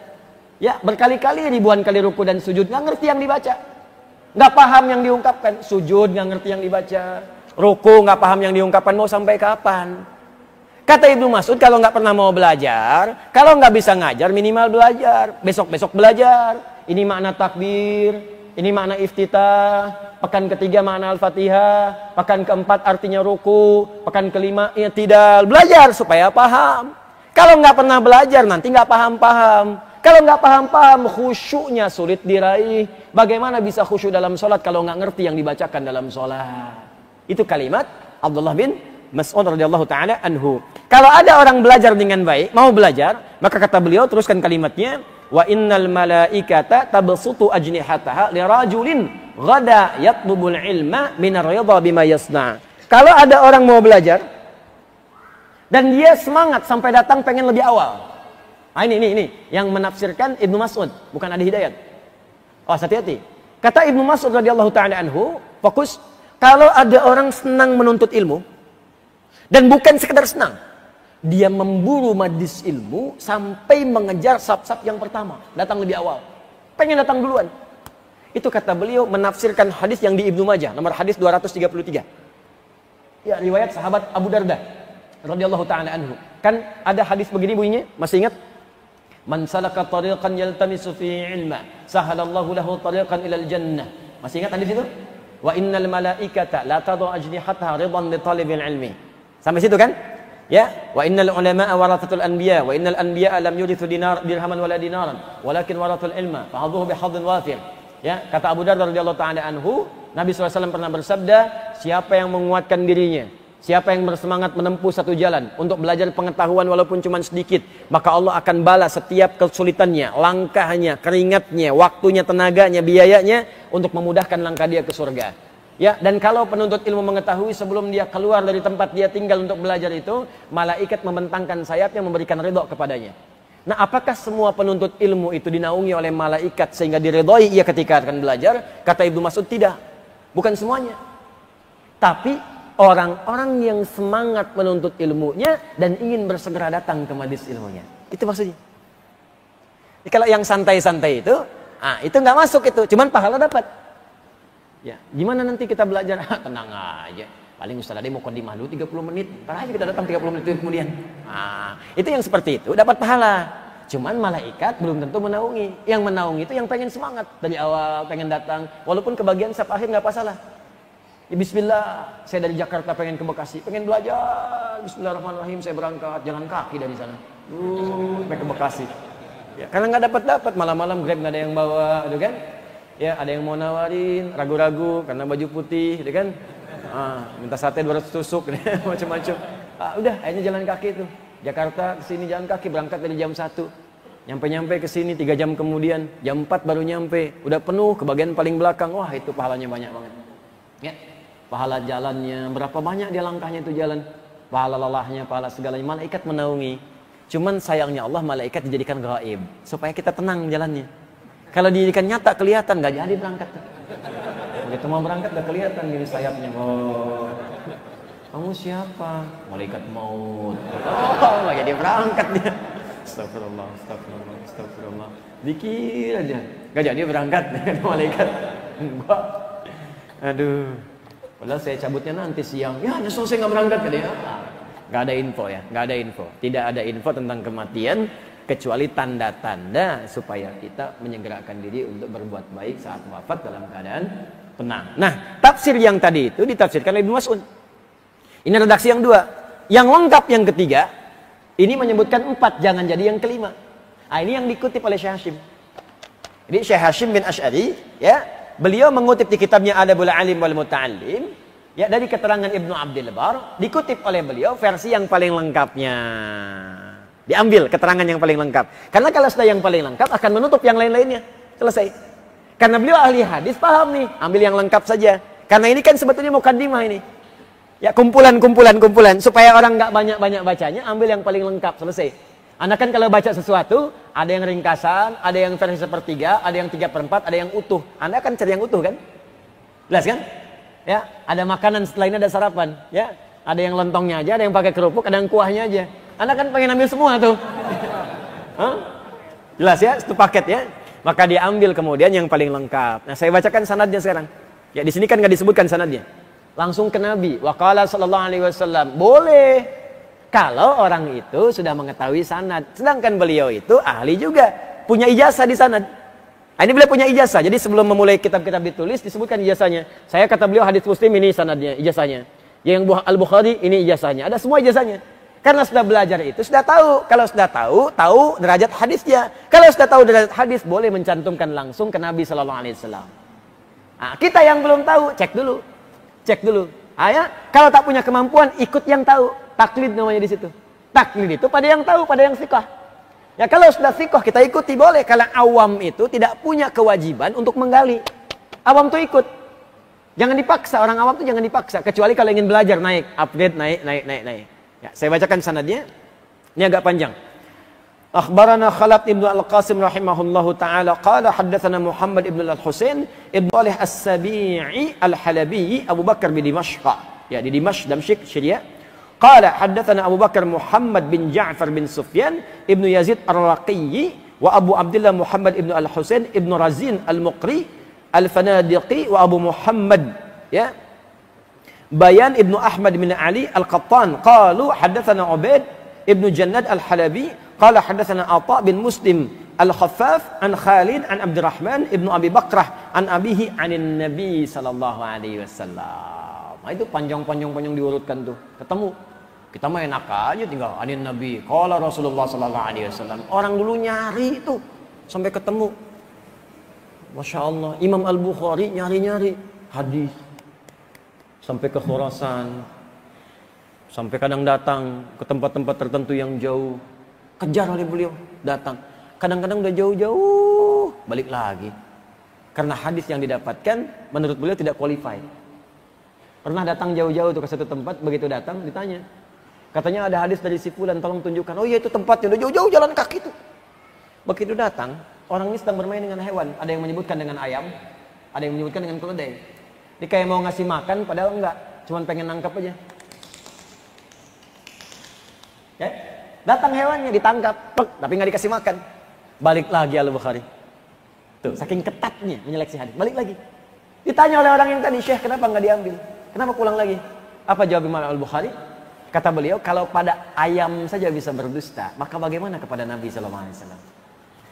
Ya, berkali-kali ribuan kali ruku dan sujud nggak ngerti yang dibaca, nggak paham yang diungkapkan. Sujud nggak ngerti yang dibaca, ruku nggak paham yang diungkapkan, mau sampai kapan? Kata Ibnu Mas'ud, kalau nggak pernah mau belajar, kalau nggak bisa ngajar, minimal belajar. Besok-besok belajar. Ini makna takbir, ini makna iftitah, pekan ketiga makna al-fatihah, pekan keempat artinya ruku, pekan kelima i'tidal. Belajar supaya paham. Kalau nggak pernah belajar, nanti nggak paham-paham. Kalau nggak paham-paham, khusyuknya sulit diraih. Bagaimana bisa khusyuk dalam sholat kalau nggak ngerti yang dibacakan dalam sholat? Itu kalimat Abdullah bin Mas'ud radhiyallahu taala anhu. Kalau ada orang belajar dengan baik, mau belajar, maka kata beliau, teruskan kalimatnya, wa innal malaikata tabsutu ajnihataha lirajulin ghada yatlubul ilma minar ridha bima yasna. Kalau ada orang mau belajar dan dia semangat sampai datang pengen lebih awal. Nah, ini yang menafsirkan Ibnu Mas'ud, bukan Adi Hidayat. Oh, hati-hati. Kata Ibnu Mas'ud radhiyallahu taala anhu, fokus, kalau ada orang senang menuntut ilmu dan bukan sekedar senang, dia memburu majlis ilmu sampai mengejar saf-saf yang pertama, datang lebih awal, pengen datang duluan. Itu kata beliau menafsirkan hadis yang di Ibnu Majah, nomor hadis 233. Ya, riwayat sahabat Abu Darda radhiyallahu taala anhu. Kan ada hadis begini bunyinya, masih ingat? Man salaka tariqan yaltamisu fi ilma, sahalallahu lahu tariqan ilal jannah. Masih ingat hadis itu? Wa innal malaikata la tadau ajnihataha ridan li talibil ilmi. Sampai situ kan? Ya, wa innal ulama'a warathatul anbiya wa innal anbiya'a lam yurithu dirhaman wala dinaran walakin warathul ilma fa hadhuhu bihadhin wafir. Ya, kata Abu Darda radhiyallahu taala anhu, Nabi SAW pernah bersabda, siapa yang menguatkan dirinya, siapa yang bersemangat menempuh satu jalan untuk belajar pengetahuan walaupun cuma sedikit, maka Allah akan balas setiap kesulitannya, langkahnya, keringatnya, waktunya, tenaganya, biayanya untuk memudahkan langkah dia ke surga. Ya, dan kalau penuntut ilmu mengetahui sebelum dia keluar dari tempat dia tinggal untuk belajar itu, malaikat membentangkan sayapnya memberikan ridho kepadanya. Nah, apakah semua penuntut ilmu itu dinaungi oleh malaikat sehingga diridhoi ia ketika akan belajar? Kata Ibnu Mas'ud, tidak. Bukan semuanya. Tapi orang-orang yang semangat menuntut ilmunya dan ingin bersegera datang ke majelis ilmunya. Itu maksudnya. Jadi kalau yang santai-santai itu nggak masuk itu, cuman pahala dapat. Ya, gimana nanti kita belajar? Tenang aja. Paling Ustaz Ade mau qadimah dulu 30 menit. Ntar aja kita datang 30 menit kemudian. Itu yang seperti itu dapat pahala. Cuman malaikat belum tentu menaungi. Yang menaungi itu yang pengen semangat dari awal, pengen datang, walaupun kebagian saf akhir nggak masalah. Ya, bismillah, saya dari Jakarta pengen ke Bekasi, pengen belajar. Bismillahirrahmanirrahim, saya berangkat jalan kaki dari sana. Sampai ke Bekasi. Ya, karena nggak dapat malam-malam Grab nggak ada yang bawa, gitu kan? Ya, ada yang mau nawarin, ragu-ragu karena baju putih, gitu kan? Minta sate 200 tusuk, macam-macam. Udah, akhirnya jalan kaki itu. Jakarta ke sini jalan kaki, berangkat dari jam 1. Nyampe ke sini 3 jam kemudian, jam 4 baru nyampe. Udah penuh ke bagian paling belakang. Wah, itu pahalanya banyak banget. Ya. Pahala jalannya, berapa banyak dia langkahnya itu jalan. Pahala lelahnya, pahala segalanya. Malaikat menaungi. Cuman sayangnya Allah, malaikat dijadikan gaib supaya kita tenang jalannya. Kalau dijadikan nyata kelihatan, nggak jadi berangkat. Begitu mau berangkat udah kelihatan gini sayapnya. Oh, kamu siapa? Malaikat maut. Oh, nggak jadi berangkat dia. Astagfirullah. Dikir aja, nggak jadi berangkat dengan malaikat. Enggak. Aduh. Padahal saya cabutnya nanti siang. Ya, nyesel saya nggak berangkat ke dia. Nggak ada info ya, nggak ada info. Tidak ada info tentang kematian kecuali tanda-tanda supaya kita menyegerakan diri untuk berbuat baik saat wafat dalam keadaan tenang. Nah, tafsir yang tadi itu ditafsirkan oleh Ibnu Mas'ud. Ini redaksi yang 2. Yang lengkap yang ketiga, ini menyebutkan 4, jangan jadi yang kelima. Ini yang dikutip oleh Syekh Hashim. Jadi Syekh Hashim bin Asy'ari, ya, beliau mengutip di kitabnya Adabul Alim wal Muta'allim, ya, dari keterangan Ibnu Abdul Bar, dikutip oleh beliau versi yang paling lengkapnya. Diambil keterangan yang paling lengkap. Karena kalau sudah yang paling lengkap akan menutup yang lain-lainnya. Selesai. Karena beliau ahli hadis, paham nih, ambil yang lengkap saja. Karena ini kan sebetulnya mukaddimah ini. Ya, kumpulan supaya orang nggak banyak bacanya, ambil yang paling lengkap, selesai. Anda kan kalau baca sesuatu, ada yang ringkasan, ada yang versi sepertiga, ada yang 3/4, ada yang utuh. Anda kan cari yang utuh kan? Jelas kan? Ya, ada makanan setelah ini ada sarapan, ya. Ada yang lontongnya aja, ada yang pakai kerupuk, ada yang kuahnya aja. Anda kan pengen ambil semua tuh. Hah? Jelas ya, satu paket ya. Maka diambil kemudian yang paling lengkap. Nah, saya bacakan sanadnya sekarang. Ya, di sini kan nggak disebutkan sanadnya. Langsung ke Nabi. Waqala sallallahu alaihi wasallam. Boleh kalau orang itu sudah mengetahui sanad. Sedangkan beliau itu ahli juga, punya ijazah di sanad. Nah, ini beliau punya ijazah. Jadi sebelum memulai kitab-kitab ditulis disebutkan ijazahnya. Saya kata beliau hadits Muslim ini sanadnya, ijazahnya. Yang Al-Bukhari ini ijazahnya. Ada semua ijazahnya. Karena sudah belajar itu sudah tahu. Kalau sudah tahu derajat hadisnya. Kalau sudah tahu derajat hadis, boleh mencantumkan langsung ke Nabi sallallahu alaihi wasallam. Nah, kita yang belum tahu, cek dulu. Ya, kalau tak punya kemampuan, ikut yang tahu. Taklid namanya di situ. Taklid itu pada yang tahu, pada yang fiqh. Ya, kalau sudah fiqh kita ikuti boleh. Kalau awam itu tidak punya kewajiban untuk menggali. Awam tuh ikut. Jangan dipaksa, orang awam tuh jangan dipaksa. Kecuali kalau ingin belajar, naik, update, naik. Ya, saya bacakan sanadnya. Ini agak panjang. Akhbarana Khalaf ibn Al-Qasim rahimahullahu ta'ala qala haddatsana Muhammad ibn Al-Husain ibn Salih As-Sabi'i Al-Halabi Abu Bakar di Dimashq. Ya, di Damsyik, Syria. Qala haddatsana Abu Bakar Muhammad bin Ja'far bin Sufyan ibn Yazid Ar-Raqi wa Abu Abdullah Muhammad ibn Al-Husain ibn Razin Al-Muqri Al-Fanadiqi wa Abu Muhammad, ya, Bayan ibn Ahmad bin Ali Al-Qattan qalu haddatsana Ubaid ibn Jannad Al-Halabi qala haddatsana Atha bin Muslim Al-Khaffaf an Khalid an Abdurrahman ibn Abi Bakrah an abihi anin Nabi sallallahu alaihi wasallam. Nah, itu panjang diurutkan tuh. Ketemu. Kita mah enak aja tinggal anin Nabi qala Rasulullah sallallahu alaihi wasallam. Orang dulu nyari itu sampai ketemu. Masya Allah, Imam Al-Bukhari nyari hadis sampai ke Khurasan, sampai kadang datang ke tempat-tempat tertentu yang jauh, kejar oleh beliau, datang. Kadang-kadang udah jauh-jauh, balik lagi. Karena hadis yang didapatkan menurut beliau tidak qualified. Pernah datang jauh-jauh tuh ke satu tempat, begitu datang ditanya. Katanya ada hadis dari si fulan, tolong tunjukkan. Oh iya itu tempatnya, udah jauh-jauh jalan kaki tuh. Begitu datang, orang ini sedang bermain dengan hewan. Ada yang menyebutkan dengan ayam, ada yang menyebutkan dengan keledai. Dia kayak mau ngasih makan, padahal enggak. Cuman pengen nangkap aja. Ya? Datang hewannya, ditangkap, tapi nggak dikasih makan. Balik lagi Al-Bukhari. Tuh, saking ketatnya menyeleksi hadis. Balik lagi. Ditanya oleh orang yang tadi, Syekh, kenapa nggak diambil? Kenapa pulang lagi? Apa jawab Imam Al-Bukhari? Kata beliau, kalau pada ayam saja bisa berdusta, maka bagaimana kepada Nabi SAW?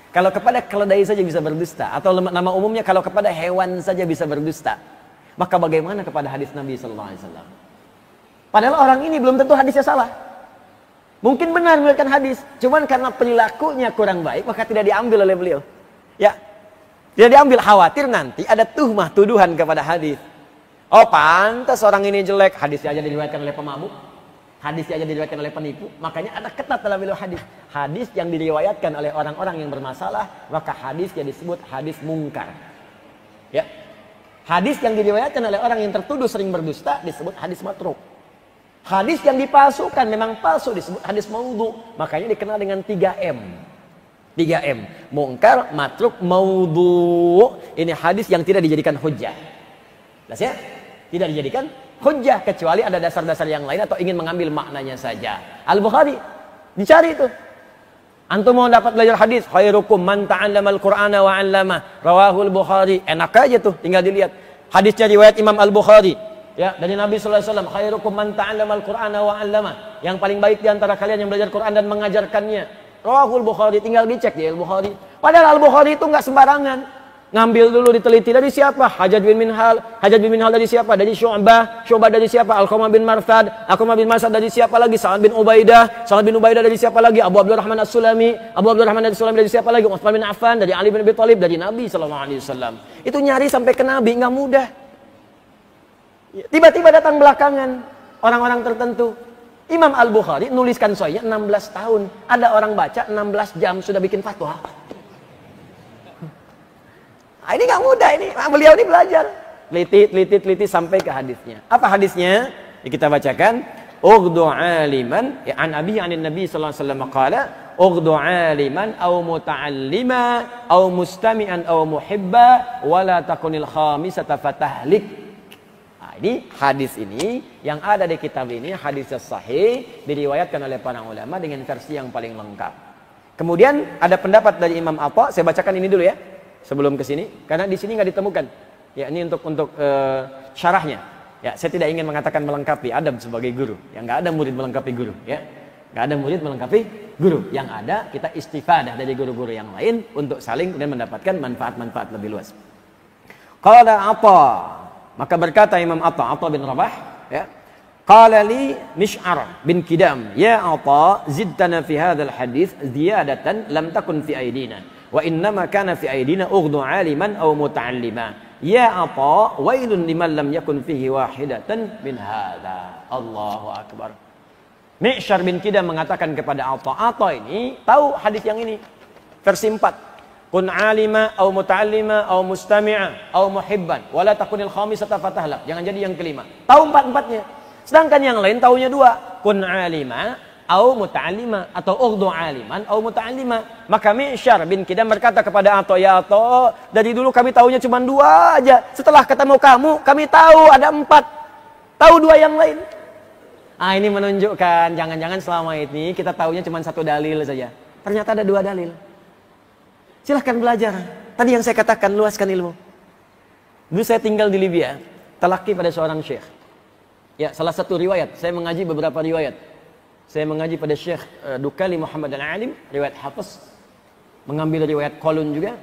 Kalau kepada keledai saja bisa berdusta, atau nama umumnya kalau kepada hewan saja bisa berdusta, maka bagaimana kepada hadis Nabi SAW? Padahal orang ini belum tentu hadisnya salah. Mungkin benar meriwayatkan hadis, cuman karena perilakunya kurang baik, maka tidak diambil oleh beliau. Ya, tidak diambil, khawatir nanti ada tuhmah, tuduhan kepada hadis. Oh, pantas orang ini jelek, hadisnya aja diriwayatkan oleh pemabuk, hadisnya aja diriwayatkan oleh penipu. Makanya ada ketat dalam ilmu hadis. Hadis yang diriwayatkan oleh orang-orang yang bermasalah, maka hadisnya disebut hadis mungkar. Ya. Hadis yang diriwayatkan oleh orang yang tertuduh sering berdusta disebut hadis matruk. Hadis yang dipalsukan memang palsu disebut hadis maudhu. Makanya dikenal dengan 3M. 3M. Mungkar, matruk, maudhu. Ini hadis yang tidak dijadikan hujjah. Jelas ya? Tidak dijadikan hujjah kecuali ada dasar-dasar yang lain atau ingin mengambil maknanya saja. Al-Bukhari dicari itu. Antum mau dapat belajar hadis, khairukum man ta'allamal Qur'ana wa 'allamah. Rawahul Bukhari. Enak aja tuh, tinggal dilihat. Hadisnya riwayat Imam Al-Bukhari. Ya, dari Nabi sallallahu alaihi wasallam, khairukum man ta'allamal Qur'ana wa 'allamah. Yang paling baik di antara kalian yang belajar Quran dan mengajarkannya. Rawahul Bukhari, tinggal dicek di Al-Bukhari. Padahal Al-Bukhari itu enggak sembarangan. Ngambil dulu, diteliti dari siapa? Hajjaj bin Minhal. Hajjaj bin Minhal dari siapa? Dari Syu'bah. Syu'bah dari siapa? Al-Qamah bin Marthad. Al-Qamah bin Marthad dari siapa lagi? Sa'ad bin Ubaidah. Sa'ad bin Ubaidah dari siapa lagi? Abu Abdurrahman As-Sulami. Abu Abdurrahman As-Sulami dari siapa lagi? Utsman bin Affan. Dari Ali bin Abi Thalib. Dari Nabi SAW. Itu nyari sampai ke Nabi, nggak mudah. Tiba-tiba datang belakangan orang-orang tertentu. Imam Al-Bukhari nuliskan Sahihnya 16 tahun. Ada orang baca 16 jam sudah bikin fatwa. Ini nggak mudah ini. Beliau ini belajar. Teliti sampai ke hadisnya. Apa hadisnya? Kita bacakan. Ughdu aliman ya an abi anin nabi sallallahu alaihi wasallam qala ughdu aliman aw muta'allima aw mustami'an aw muhibba wala takunil khamisata fatahlik. Ini hadis ini yang ada di kitab ini hadis sahih diriwayatkan oleh para ulama dengan versi yang paling lengkap. Kemudian ada pendapat dari Imam Atha, saya bacakan ini dulu ya sebelum ke sini karena di sini nggak ditemukan. Ya ini untuk syarahnya. Ya saya tidak ingin mengatakan melengkapi adab sebagai guru. Yang nggak ada murid melengkapi guru. Ya nggak ada murid melengkapi guru. Yang ada kita istifadah dari guru-guru yang lain untuk saling dan mendapatkan manfaat-manfaat lebih luas. Qala Atha, maka berkata Imam Atha bin Rabah, ya, qala li Mish'ar bin Kidam, ya Atha, zidtana fi hadzal hadits ziyadatan lam takun fi aidina, wa innama kana fi aidina ughdu aliman aw muta'allima. Ya Atha, wailun liman lam yakun fihi wahidatan min hadza. Allahu akbar. Mish'ar bin Kidam mengatakan kepada Atha, Atha ini tahu hadis yang ini, versi 4. Kun alima au muta'allima au mustami'a au muhibban wala takunil khamisata fatahlak. Jangan jadi yang kelima. Tahu empat-empatnya. Sedangkan yang lain taunya dua. Kun alima au muta'allima atau ughdu aliman au muta'allima. Maka Mish'ar bin Kidam berkata kepada Atha, ya Atha, dari dulu kami taunya cuma dua aja. Setelah ketemu kamu, kami tahu ada 4. Tahu 2 yang lain. Ini menunjukkan jangan-jangan selama ini kita taunya cuma 1 dalil saja. Ternyata ada 2 dalil. Silahkan belajar. Tadi yang saya katakan, luaskan ilmu. Dulu saya tinggal di Libya, talaki pada seorang syekh. Ya, salah satu riwayat. Saya mengaji beberapa riwayat. Saya mengaji pada Syekh Dukali Muhammad Al-Alim, riwayat Hafiz. Mengambil riwayat Qalun juga.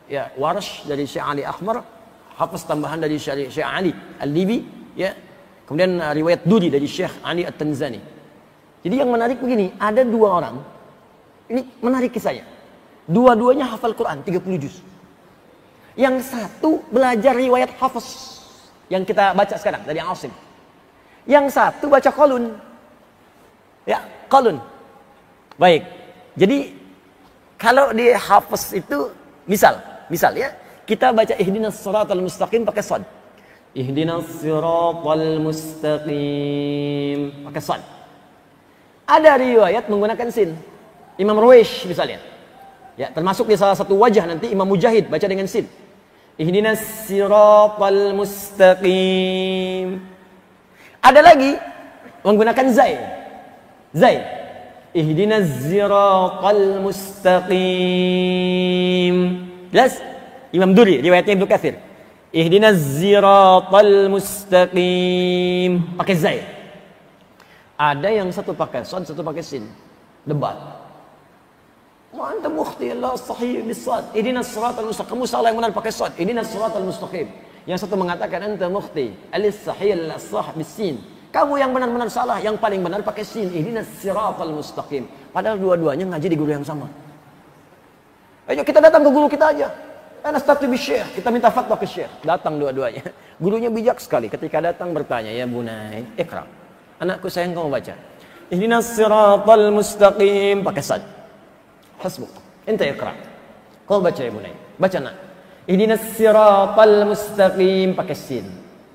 Ya, Warsh dari Syekh Ali Akhmar. Hafiz tambahan dari Syekh Ali Al-Libi. Ya. Kemudian riwayat Dudi dari Syekh Ali At-Tanzani. Jadi yang menarik begini, ada 2 orang. Ini menarik kisahnya. Dua-duanya hafal Quran 30 juz. Yang satu belajar riwayat Hafiz yang kita baca sekarang dari Asim. Yang satu baca Qalun. Ya, Qalun. Baik. Jadi kalau di Hafiz itu misal ya, kita baca ihdinas siratal mustaqim pakai shad. Ihdinas siratal mustaqim pakai shad. Ada riwayat menggunakan sin. Imam Ruwaish misalnya. Ya, termasuk di salah satu wajah nanti Imam Mujahid baca dengan sin. Ihdinas siratal mustaqim. Ada lagi menggunakan zai. Ihdinas siratal mustaqim. Jelas? Imam Duri riwayatnya Ibnu Katsir. Ihdinas siratal mustaqim pakai zai. Ada yang satu pakai shad, satu pakai sin. Debat. Wa anta mukhti la sahih bis-shad. Ihdinas siratal mustaqim. Kamu salah yang benar pakai shad. Ihdinas siratal mustaqim. Yang satu mengatakan anta mukhti al-sahih la-sah bis-sin. Kamu yang benar-benar salah, yang paling benar pakai sin. Ihdinas siratal mustaqim. Padahal dua-duanya ngaji di guru yang sama. Ayo kita datang ke guru kita aja. Anastati bisyekh, kita minta fatwa ke syekh. Datang dua-duanya. Gurunya bijak sekali. Ketika datang bertanya, ya bunai, ikra. Anakku sayang kamu baca. Ihdinas siratal mustaqim pakai sad. Hasbuk. Ente ikra. Kau baca ya bunai. Baca nak. Ihdinas siratal mustaqim pakai sin.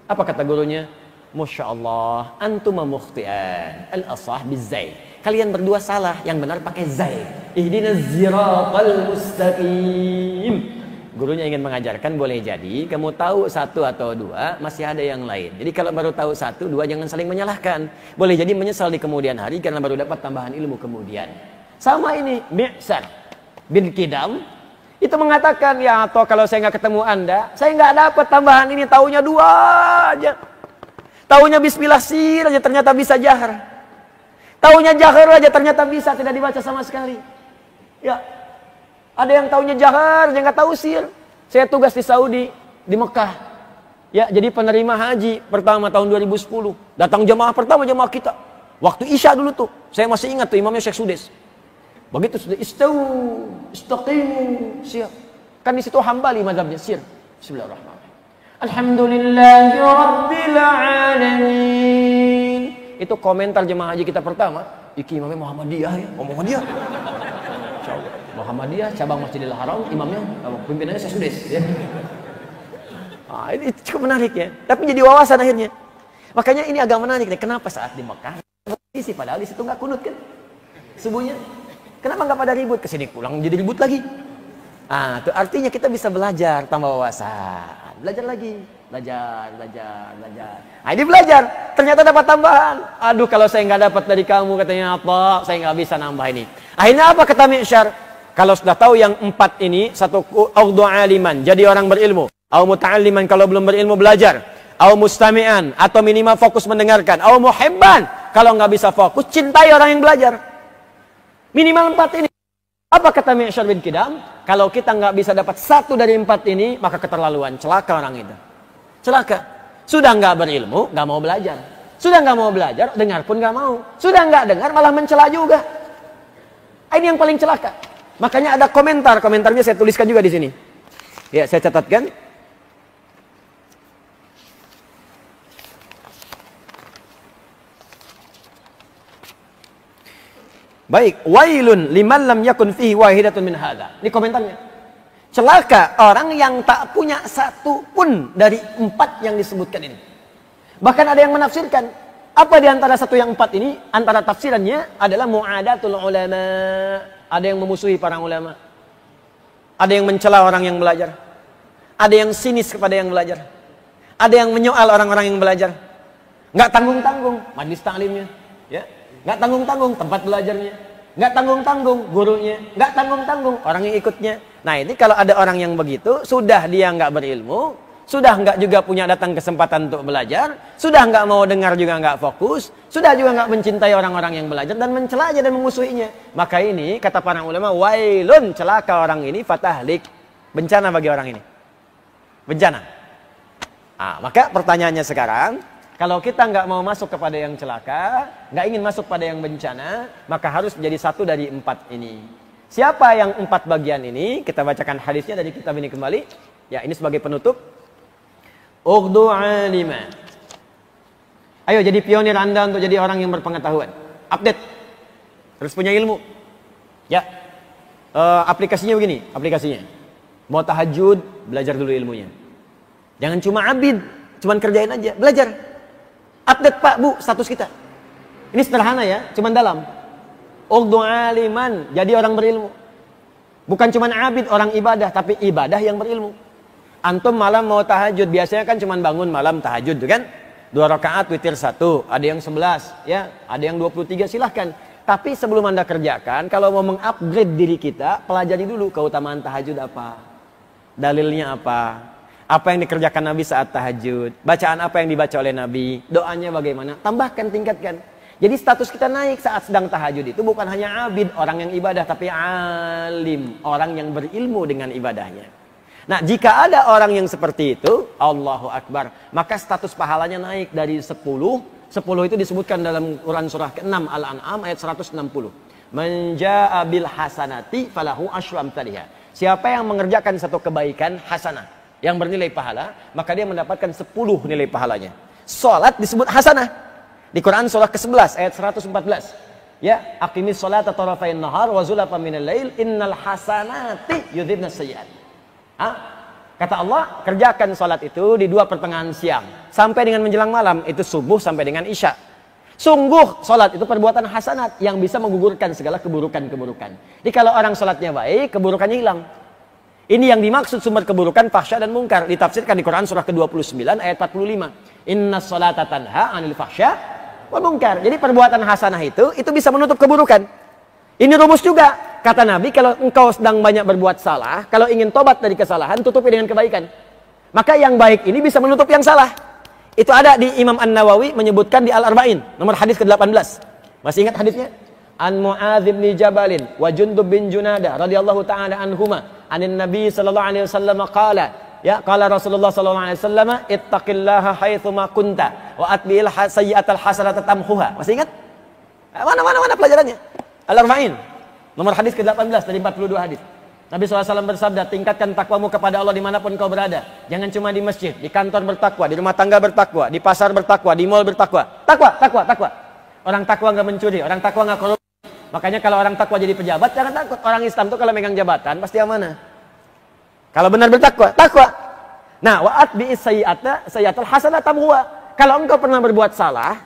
Apa kata gurunya? Masya Allah, antuma mukhti'an. Al-asah bizai. Kalian berdua salah, yang benar pakai zai. Ihdinas siratal mustaqim. Gurunya ingin mengajarkan boleh jadi kamu tahu 1 atau 2, masih ada yang lain. Jadi kalau baru tahu 1, 2 jangan saling menyalahkan. Boleh jadi menyesal di kemudian hari karena baru dapat tambahan ilmu kemudian. Sama ini Mish'ar bin Kidam itu mengatakan, ya atau kalau saya nggak ketemu Anda, saya nggak dapat tambahan ini, taunya 2 aja. Taunya bismillah sir aja ternyata bisa jahar. Taunya jahar aja ternyata bisa tidak dibaca sama sekali. Ya. Ada yang taunya jahar, yang nggak tahu sir. Saya tugas di Saudi, di Mekah. Ya, jadi penerima haji pertama tahun 2010. Datang jemaah pertama jemaah kita. Waktu Isya dulu tuh. Saya masih ingat tuh imamnya Syekh Sudes. Begitu sudah istaqimu, siap. Kan di situ Hambali mazhabnya sir. Bismillahirrahmanirrahim. Alhamdulillahi rabbil alamin. Itu komentar jemaah haji kita pertama. Iki imamnya Muhammadiyah ya. Oh, Muhammadiyah. Masya Allah. Muhammadiyah cabang Masjidil Haram, imamnya, pimpinannya saya Sudes. Ya. Ini cukup menarik ya. Tapi jadi wawasan akhirnya. Makanya ini agak menarik nih. Kenapa saat di Mekah, padahal di situ nggak kunut kan? Subuhnya. Kenapa nggak pada ribut? Kesini pulang jadi ribut lagi. Itu artinya kita bisa belajar tambah wawasan. Belajar lagi. Belajar. Ini belajar. Ternyata dapat tambahan. Aduh, kalau saya nggak dapat dari kamu, katanya apa? Saya nggak bisa nambah ini. Akhirnya apa kata Mi'syar? Kalau sudah tahu yang 4 ini, satu ughdu aliman, jadi orang berilmu. Au muta'alliman, kalau belum berilmu belajar. Au mustami'an, atau minimal fokus mendengarkan. Au muhibban, kalau nggak bisa fokus, cintai orang yang belajar. Minimal 4 ini. Apa kata Mi'syar bin Kidam? Kalau kita nggak bisa dapat 1 dari 4 ini, maka keterlaluan, celaka orang itu. Celaka. Sudah nggak berilmu, nggak mau belajar. Sudah nggak mau belajar, dengar pun nggak mau. Sudah nggak dengar, malah mencela juga. Ini yang paling celaka. Makanya ada komentarnya saya tuliskan juga di sini. Ya, saya catatkan. Baik, wailun liman lam yakun fihi wahidatun min hadza. Ini komentarnya. Celaka orang yang tak punya 1 pun dari 4 yang disebutkan ini. Bahkan ada yang menafsirkan, apa di antara 1 yang 4 ini? Antara tafsirannya adalah mu'adatul ulama. Ada yang memusuhi para ulama. Ada yang mencela orang yang belajar. Ada yang sinis kepada yang belajar. Ada yang menyoal orang-orang yang belajar. Nggak tanggung-tanggung majlis taklimnya, ya. Nggak tanggung-tanggung tempat belajarnya, nggak tanggung-tanggung gurunya, nggak tanggung-tanggung orang yang ikutnya. Nah, ini kalau ada orang yang begitu, sudah dia nggak berilmu, sudah nggak juga punya datang kesempatan untuk belajar, sudah nggak mau dengar juga nggak fokus, sudah juga nggak mencintai orang-orang yang belajar dan mencela aja dan memusuhinya. Maka ini kata para ulama, wailun, celaka orang ini, fatahlik, bencana bagi orang ini, bencana. Maka pertanyaannya sekarang, kalau kita nggak mau masuk kepada yang celaka, nggak ingin masuk pada yang bencana, maka harus menjadi 1 dari 4 ini. Siapa yang 4 bagian ini? Kita bacakan hadisnya dari kitab ini kembali. Ya, ini sebagai penutup. Ughdu alima. Ayo jadi pionir Anda untuk jadi orang yang berpengetahuan. Update. Harus punya ilmu. Ya. Aplikasinya begini, aplikasinya. Mau tahajud, belajar dulu ilmunya. Jangan cuma abid, cuma kerjain aja, belajar. Update Pak, Bu, status kita. Ini sederhana ya, cuman dalam. Ughdu aliman, jadi orang berilmu. Bukan cuman abid, orang ibadah, tapi ibadah yang berilmu. Antum malam mau tahajud, biasanya kan cuman bangun malam tahajud, kan? 2 rakaat, witir 1, ada yang 11, ya, ada yang 23, silahkan. Tapi sebelum Anda kerjakan, kalau mau mengupgrade diri kita, pelajari dulu keutamaan tahajud apa. Dalilnya apa. Apa yang dikerjakan Nabi saat tahajud, bacaan apa yang dibaca oleh Nabi, doanya bagaimana, tambahkan, tingkatkan. Jadi status kita naik saat sedang tahajud itu bukan hanya abid, orang yang ibadah, tapi alim, orang yang berilmu dengan ibadahnya. Nah, jika ada orang yang seperti itu, Allahu Akbar, maka status pahalanya naik dari 10 itu disebutkan dalam Quran surah ke-6 Al-An'am ayat 160. Man jaa'a bil hasanati falahu asyru amsalihha. Siapa yang mengerjakan satu kebaikan hasanah yang bernilai pahala, maka dia mendapatkan 10 nilai pahalanya. Salat disebut hasanah. Di Quran surah ke-11 ayat 114. Ya, aqimis sholata tarafain nahar wa zulafan minal lail innal hasanati yudhibnas sayyi'at. Kata Allah, kerjakan salat itu di 2 pertengahan siang sampai dengan menjelang malam, itu subuh sampai dengan isya. Sungguh salat itu perbuatan hasanat yang bisa menggugurkan segala keburukan-keburukan. Jadi kalau orang salatnya baik, keburukannya hilang. Ini yang dimaksud sumber keburukan, fahsya dan mungkar. Ditafsirkan di Quran surah ke-29 ayat 45. Inna sholata tanha anil fahsya wal mungkar. Jadi perbuatan hasanah itu bisa menutup keburukan. Ini rumus juga. Kata Nabi, kalau engkau sedang banyak berbuat salah, kalau ingin tobat dari kesalahan, tutupi dengan kebaikan. Maka yang baik ini bisa menutup yang salah. Itu ada di Imam An-Nawawi menyebutkan di Al-Arba'in, nomor hadis ke-18. Masih ingat hadisnya? An Mu'adz bin Jabalin wa Jundub bin Junadah radhiyallahu ta'ala anhuma anin Nabi sallallahu alaihi wasallam qala, ya, qala Rasulullah sallallahu alaihi wasallam, ittaqillaha haitsu ma kunta wa atbi'il sayyi'atal hasanata tamhuha. Masih ingat? Mana pelajarannya? Al-Arba'in, nomor hadis ke-18 dari 42 hadis. Nabi SAW bersabda, tingkatkan takwamu kepada Allah dimanapun kau berada. Jangan cuma di masjid, di kantor bertakwa, di rumah tangga bertakwa, di pasar bertakwa, di mall bertakwa. Takwa. Orang takwa nggak mencuri, orang takwa nggak korupsi, Makanya kalau orang takwa jadi pejabat, jangan takut. Orang Islam tuh kalau megang jabatan pasti amanah. Kalau benar bertakwa, takwa. Nah, wa'at bi'is sayyi'atul hasanah tamhuha. Kalau engkau pernah berbuat salah,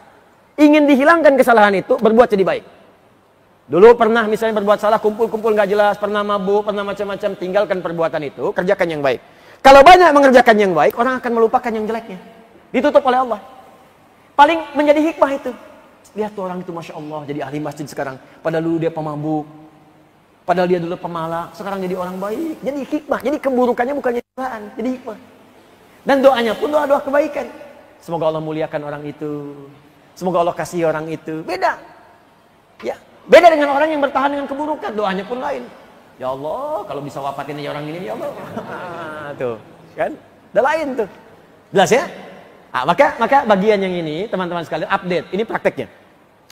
ingin dihilangkan kesalahan itu, berbuat jadi baik. Dulu pernah misalnya berbuat salah, kumpul-kumpul nggak jelas, pernah mabuk, pernah macam-macam, tinggalkan perbuatan itu, kerjakan yang baik. Kalau banyak mengerjakan yang baik, orang akan melupakan yang jeleknya. Ditutup oleh Allah. Paling menjadi hikmah itu. Lihat tuh orang itu, Masya Allah, jadi ahli masjid sekarang. Padahal dulu dia pemabuk. Padahal dia dulu pemalak, sekarang jadi orang baik. Jadi hikmah, jadi keburukannya bukan jadi cobaan, jadi hikmah. Dan doanya pun doa-doa kebaikan. Semoga Allah muliakan orang itu. Semoga Allah kasih orang itu. Beda. Ya, beda dengan orang yang bertahan dengan keburukan. Doanya pun lain. Ya Allah, kalau bisa wafatin aja orang ini, ya Allah. Tuh, kan? Udah lain tuh. Jelas ya? Ah, maka bagian yang ini, teman-teman sekalian, update. Ini prakteknya.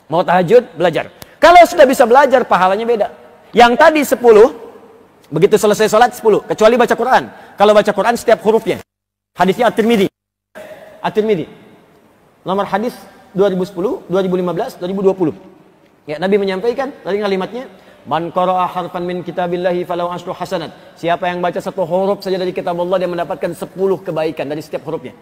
Mau tahajud, belajar. Kalau sudah bisa belajar, pahalanya beda. Yang tadi 10, begitu selesai sholat 10. Kecuali baca Quran. Kalau baca Quran, setiap hurufnya. Hadisnya At-Tirmidzi. At-Tirmidzi. Nomor hadis 2010, 2015, 2020. Ya, Nabi menyampaikan dari kalimatnya, man qara'a harfan min kitabillahi falahu asyru hasanat. Siapa yang baca satu huruf saja dari kitab Allah, dia mendapatkan 10 kebaikan dari setiap hurufnya.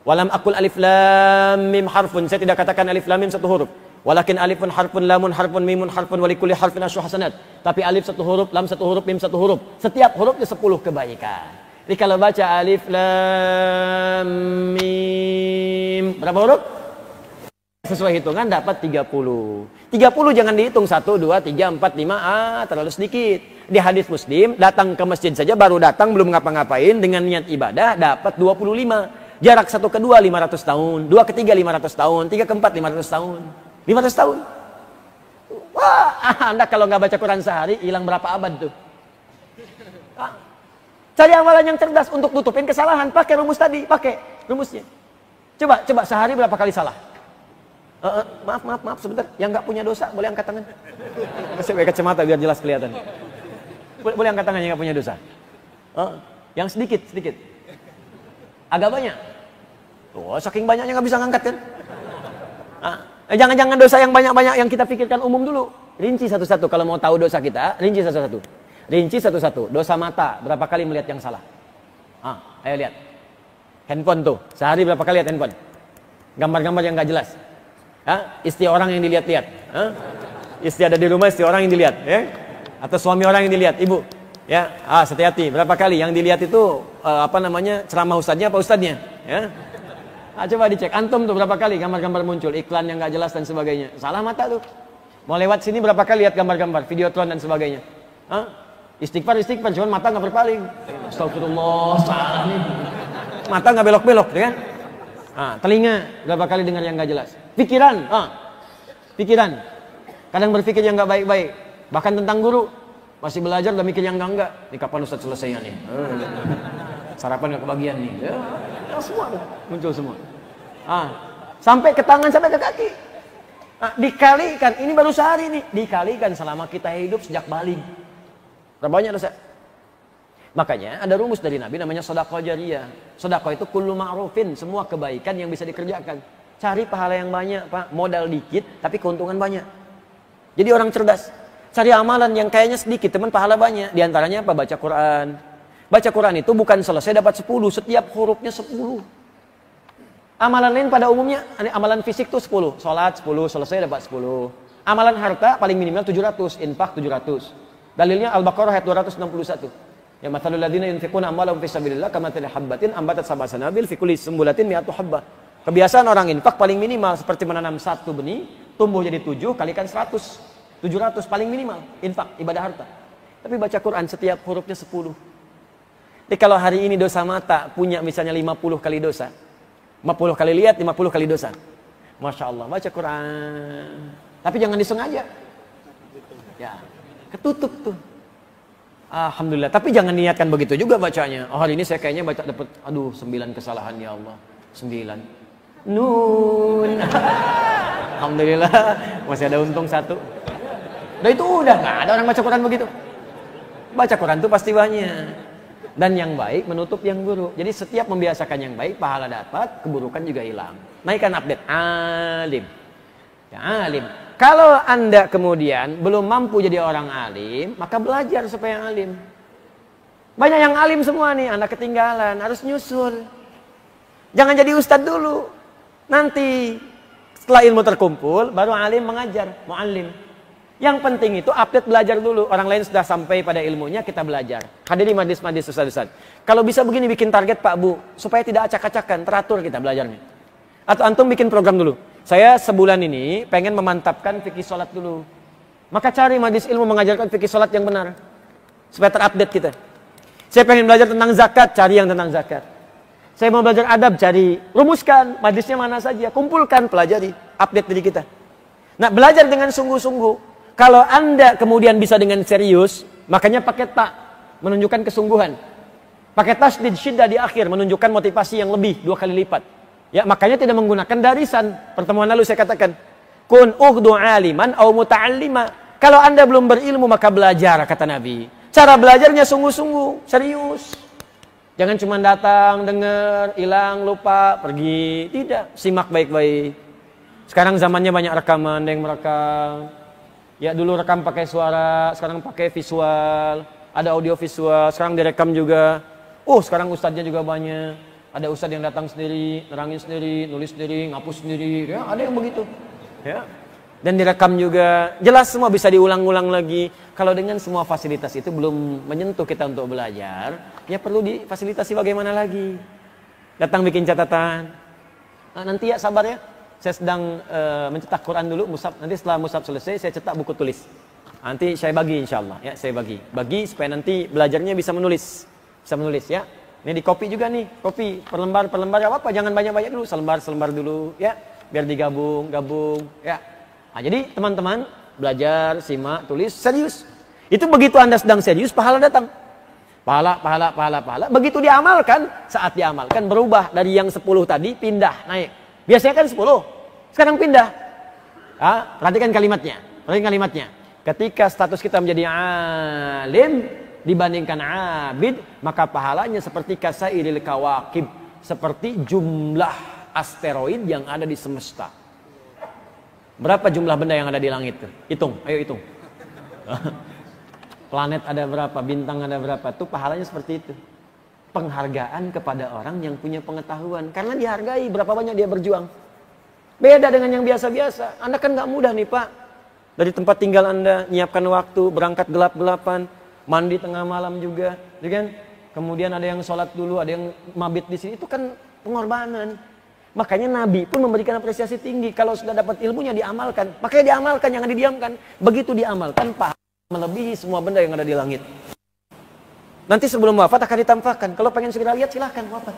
Walam aqul alif lam mim harfun. Saya tidak katakan alif lam mim satu huruf. Walakin alifun harfun, lamun harfun, mimun harfun, walikulli harfin asyru hasanat. Tapi alif satu huruf, lam satu huruf, mim satu huruf. Setiap hurufnya 10 kebaikan. Jadi kalau baca alif lam mim, berapa huruf? Sesuai hitungan dapat 30. 30 jangan dihitung 1, 2, 3, 4, 5, terlalu sedikit. Di hadis Muslim, datang ke masjid saja, baru datang belum ngapa-ngapain dengan niat ibadah dapat 25. Jarak 1 ke 2 500 tahun, 2 ke 3 500 tahun, 3 ke 4 500 tahun. 500 tahun. Wah, Anda kalau nggak baca Quran sehari hilang berapa abad tuh? Cari amalan yang cerdas untuk tutupin kesalahan. Pakai rumus tadi, pakai rumusnya. Coba sehari berapa kali salah? Maaf sebentar. Yang nggak punya dosa boleh angkat tangan. Saya pakai kacamata biar jelas kelihatan. Boleh angkat tangan yang nggak punya dosa. Yang sedikit. Agak banyak. Tuh, saking banyaknya nggak bisa ngangkat kan? Jangan dosa yang banyak-banyak yang kita pikirkan umum dulu. Rinci satu-satu. Kalau mau tahu dosa kita, rinci satu-satu. Rinci satu-satu. Dosa mata, berapa kali melihat yang salah? Ayo lihat. Handphone tuh, sehari berapa kali lihat handphone? Gambar-gambar yang nggak jelas. Istri orang yang dilihat-lihat. Istri ada di rumah, istri orang yang dilihat. Ya? Atau suami orang yang dilihat, ibu. Ya, hati-hati. Berapa kali yang dilihat itu ceramah ustadznya apa ustadznya? Ya? Coba dicek. Antum tuh berapa kali gambar-gambar muncul, iklan yang nggak jelas dan sebagainya. Salah mata tuh. Mau lewat sini berapa kali lihat gambar-gambar, videotron dan sebagainya. Istighfar, cuman mata nggak berpaling. Astagfirullah, salah nih. Mata nggak belok-belok, ya kan? Telinga berapa kali dengar yang nggak jelas. Pikiran, pikiran. Kadang berpikir yang nggak baik-baik. Bahkan tentang guru, masih belajar udah mikir yang enggak. Ini kapan Ustaz selesainya nih? Sarapan nggak kebagian nih. Ya, semua tuh, muncul semua. Sampai ke tangan, sampai ke kaki. Dikalikan, ini baru sehari nih. Dikalikan selama kita hidup sejak balik. Berapa banyak dosa? Makanya ada rumus dari Nabi namanya sedekah jariyah. Sedekah itu kullu ma'rufin, semua kebaikan yang bisa dikerjakan. Cari pahala yang banyak, Pak. Modal dikit tapi keuntungan banyak. Jadi orang cerdas. Cari amalan yang kayaknya sedikit, teman pahala banyak. Di antaranya apa? Baca Quran. Baca Quran itu bukan selesai dapat 10, setiap hurufnya 10. Amalan lain pada umumnya, amalan fisik tuh 10. Salat 10, selesai dapat 10. Amalan harta paling minimal 700, infak 700. Dalilnya Al-Baqarah ayat 261. Ya mathalul ladzina yunfiquna amwalahum fi sabilillah kamathali habbatin ambatat sab'a sanabil fi kulli sumbulatin mi'atu habbah. Kebiasaan orang infak paling minimal seperti menanam 1 benih, tumbuh jadi 7 kalikan 100. 700 paling minimal infak ibadah harta. Tapi baca Quran setiap hurufnya 10. Jadi kalau hari ini dosa mata punya misalnya 50 kali dosa. 50 kali lihat, 50 kali dosa. Masya Allah, baca Quran. Tapi jangan disengaja. Ya, ketutup tuh. Alhamdulillah. Tapi jangan niatkan begitu juga bacanya. Hari ini saya kayaknya baca dapat 9 kesalahan ya Allah. 9. Nun. Alhamdulillah masih ada untung 1. Udah itu udah nggak ada orang baca Quran begitu. Baca Quran tuh pasti banyak. Dan yang baik menutup yang buruk. Jadi setiap membiasakan yang baik, pahala dapat, keburukan juga hilang. Naikkan update. Alim. Ya, alim. kalau Anda kemudian belum mampu jadi orang alim, maka belajar supaya alim. Banyak yang alim semua nih, Anda ketinggalan, harus nyusul. Jangan jadi ustadz dulu. Nanti setelah ilmu terkumpul, baru alim mengajar, muallim. Yang penting itu update belajar dulu. Orang lain sudah sampai pada ilmunya, kita belajar. Hadiri majlis-majlis ustadz-ustadz. Kalau bisa begini bikin target Pak Bu, supaya tidak acak-acakan, teratur kita belajarnya. Atau antum bikin program dulu. Saya sebulan ini pengen memantapkan fikih sholat dulu. Maka cari majlis ilmu mengajarkan fikih sholat yang benar. Supaya terupdate kita. Saya pengen belajar tentang zakat, cari yang tentang zakat. Saya mau belajar adab, cari. Rumuskan, majlisnya mana saja. Kumpulkan, pelajari. Update diri kita. Nah, belajar dengan sungguh-sungguh. Kalau Anda kemudian bisa dengan serius, makanya pakai ta, menunjukkan kesungguhan. Pakai tasdid syiddah di akhir, menunjukkan motivasi yang lebih, 2 kali lipat. Ya, makanya tidak menggunakan darisan. Pertemuan lalu saya katakan, kun ughdu aliman au muta'allima. Kalau Anda belum berilmu maka belajar, kata Nabi. Cara belajarnya sungguh-sungguh, serius. Jangan cuma datang, dengar, hilang, lupa, pergi. Tidak, simak baik-baik. Sekarang zamannya banyak rekaman, ada yang merekam. Ya, dulu rekam pakai suara, sekarang pakai visual. Ada audio visual, sekarang direkam juga. Sekarang ustadznya juga banyak. Ada ustadz yang datang sendiri, nerangin sendiri, nulis sendiri, ngapus sendiri. Ya, ada yang begitu. Ya. Dan direkam juga. Jelas semua bisa diulang-ulang lagi. Kalau dengan semua fasilitas itu belum menyentuh kita untuk belajar, ya perlu difasilitasi bagaimana lagi. Datang bikin catatan. Nanti ya sabar ya. Saya sedang mencetak Quran dulu, mushaf. Nanti setelah mushaf selesai, saya cetak buku tulis. Nanti saya bagi insya Allah. Ya, saya bagi. Bagi supaya nanti belajarnya bisa menulis. Bisa menulis ya. Ini di copy juga nih, copy per lembar apa, jangan banyak-banyak dulu, selembar dulu ya, biar digabung, ya. Nah, jadi teman-teman belajar, simak, tulis, serius. Itu begitu Anda sedang serius, pahala datang. Pahala. Begitu diamalkan, saat diamalkan berubah dari yang 10 tadi pindah naik. Biasanya kan 10, sekarang pindah. Perhatikan kalimatnya. Ketika status kita menjadi alim dibandingkan abid, maka pahalanya seperti kasairil kawakib, seperti jumlah asteroid yang ada di semesta. Berapa jumlah benda yang ada di langit tuh? Hitung, ayo hitung. Planet ada berapa, bintang ada berapa, tuh pahalanya seperti itu. Penghargaan kepada orang yang punya pengetahuan, karena dihargai berapa banyak dia berjuang. Beda dengan yang biasa-biasa. Anda kan nggak mudah nih Pak. Dari tempat tinggal Anda, nyiapkan waktu, berangkat gelap-gelapan, mandi tengah malam juga, ya kan? Kemudian ada yang sholat dulu, ada yang mabit di sini, itu kan pengorbanan. Makanya Nabi pun memberikan apresiasi tinggi. Kalau sudah dapat ilmunya diamalkan, makanya diamalkan, jangan didiamkan. Begitu diamalkan, pahala melebihi semua benda yang ada di langit. Nanti sebelum wafat akan ditampakkan. Kalau pengen segera lihat silahkan wafat.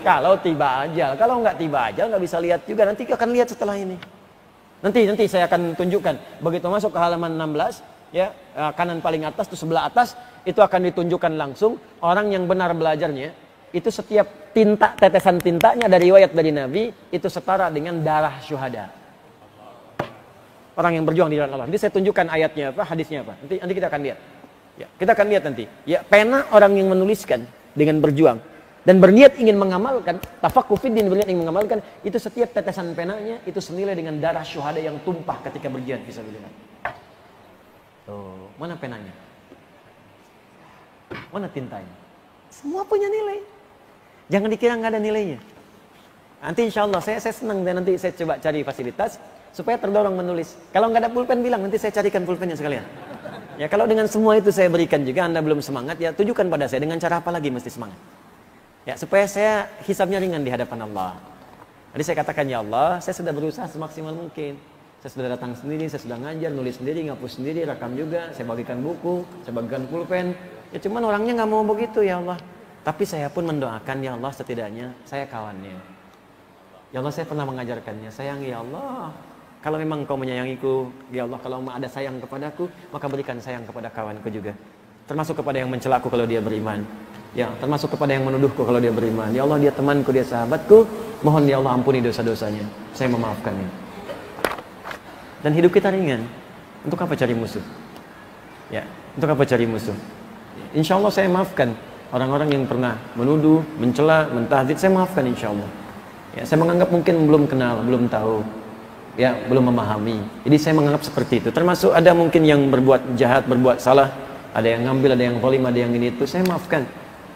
Kalau tiba ajal, kalau nggak tiba ajal nggak bisa lihat juga. Nanti akan lihat setelah ini. Nanti saya akan tunjukkan. Begitu masuk ke halaman 16. Ya, kanan paling atas itu sebelah atas itu akan ditunjukkan langsung orang yang benar belajarnya itu setiap tinta, tetesan tintanya dari riwayat dari Nabi itu setara dengan darah syuhada. Orang yang berjuang di jalan Allah. Nanti saya tunjukkan ayatnya apa, hadisnya apa. Nanti kita akan lihat. Ya, kita akan lihat nanti. Ya, pena orang yang menuliskan dengan berjuang dan berniat ingin mengamalkan, tafaqquh fiddin, berniat ingin mengamalkan, itu setiap tetesan penanya itu senilai dengan darah syuhada yang tumpah ketika berjihad fisabilillah. Tuh, mana penanya? Mana tintanya? Semua punya nilai. Jangan dikira nggak ada nilainya. Nanti insya Allah saya senang dan nanti saya coba cari fasilitas supaya terdorong menulis. Kalau nggak ada pulpen bilang, nanti saya carikan pulpennya sekalian. Ya, kalau dengan semua itu saya berikan juga Anda belum semangat, ya tujukan pada saya dengan cara apa lagi mesti semangat. Ya, supaya saya hisabnya ringan di hadapan Allah. Jadi saya katakan, ya Allah, saya sudah berusaha semaksimal mungkin. Saya sudah datang sendiri, saya sudah ngajar, nulis sendiri, ngapus sendiri, rekam juga, saya bagikan buku, saya bagikan pulpen. Ya cuman orangnya nggak mau begitu, ya Allah. Tapi saya pun mendoakan, ya Allah, setidaknya saya kawannya. Ya Allah, saya pernah mengajarkannya, sayang ya Allah. Kalau memang Engkau menyayangiku, ya Allah, kalau ada sayang kepadaku, maka berikan sayang kepada kawanku juga. Termasuk kepada yang mencelaku kalau dia beriman. Ya, termasuk kepada yang menuduhku kalau dia beriman. Ya Allah, dia temanku, dia sahabatku. Mohon ya Allah ampuni dosa-dosanya. Saya memaafkannya. Dan hidup kita ringan. Untuk apa cari musuh? Ya, untuk apa cari musuh? Insya Allah saya maafkan orang-orang yang pernah menuduh, mencela, mentahdzib. Saya maafkan insya Allah. Ya, saya menganggap mungkin belum kenal, belum tahu. ya belum memahami. Jadi saya menganggap seperti itu. Termasuk ada mungkin yang berbuat jahat, berbuat salah, ada yang ngambil, ada yang zalim, ada yang ini itu, saya maafkan.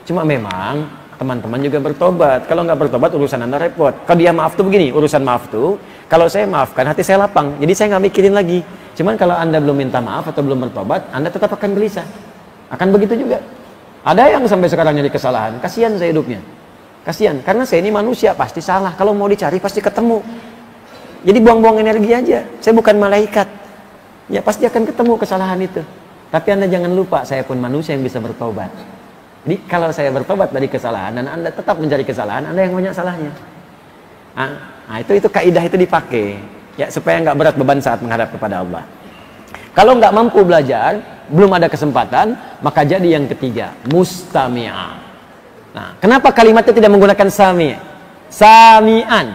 Cuma memang teman-teman juga bertobat. Kalau nggak bertobat urusan Anda repot. Kalau dia maaf tuh begini, urusan maaf tuh, kalau saya maafkan hati saya lapang. Jadi saya nggak mikirin lagi. Cuman kalau Anda belum minta maaf atau belum bertobat, Anda tetap akan gelisah. Akan begitu juga. Ada yang sampai sekarang nyari kesalahan. Kasihan saya hidupnya. Kasihan, karena saya ini manusia, pasti salah. Kalau mau dicari pasti ketemu. Jadi buang-buang energi aja. Saya bukan malaikat. Ya pasti akan ketemu kesalahan itu. Tapi Anda jangan lupa, saya pun manusia yang bisa bertobat. Jadi kalau saya bertobat dari kesalahan dan Anda tetap mencari kesalahan, Anda yang banyak salahnya. Nah, itu kaidah itu dipakai. Ya supaya nggak berat beban saat menghadap kepada Allah. Kalau nggak mampu belajar, belum ada kesempatan, maka jadi yang ketiga, mustami'ah. Nah, kenapa kalimatnya tidak menggunakan sami'? Sami'an.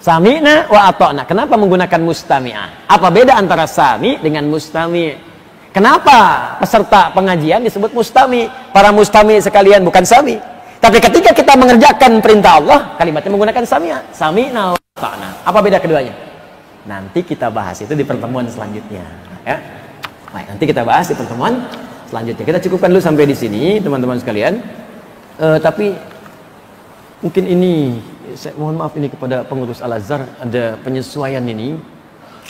Sami'na wa ata'na. Kenapa menggunakan mustami'ah? Apa beda antara sami' dengan mustami'? Kenapa peserta pengajian disebut mustami'? Para mustami' sekalian bukan sami'. Tapi ketika kita mengerjakan perintah Allah, kalimatnya menggunakan sami'ah. Sami'na wa ata'na. Apa beda keduanya? Nanti kita bahas itu di pertemuan selanjutnya, ya. Baik, nanti kita bahas di pertemuan selanjutnya. Kita cukupkan dulu sampai di sini, teman-teman sekalian. Tapi mungkin ini saya mohon maaf ini kepada pengurus Al-Azhar, ada penyesuaian ini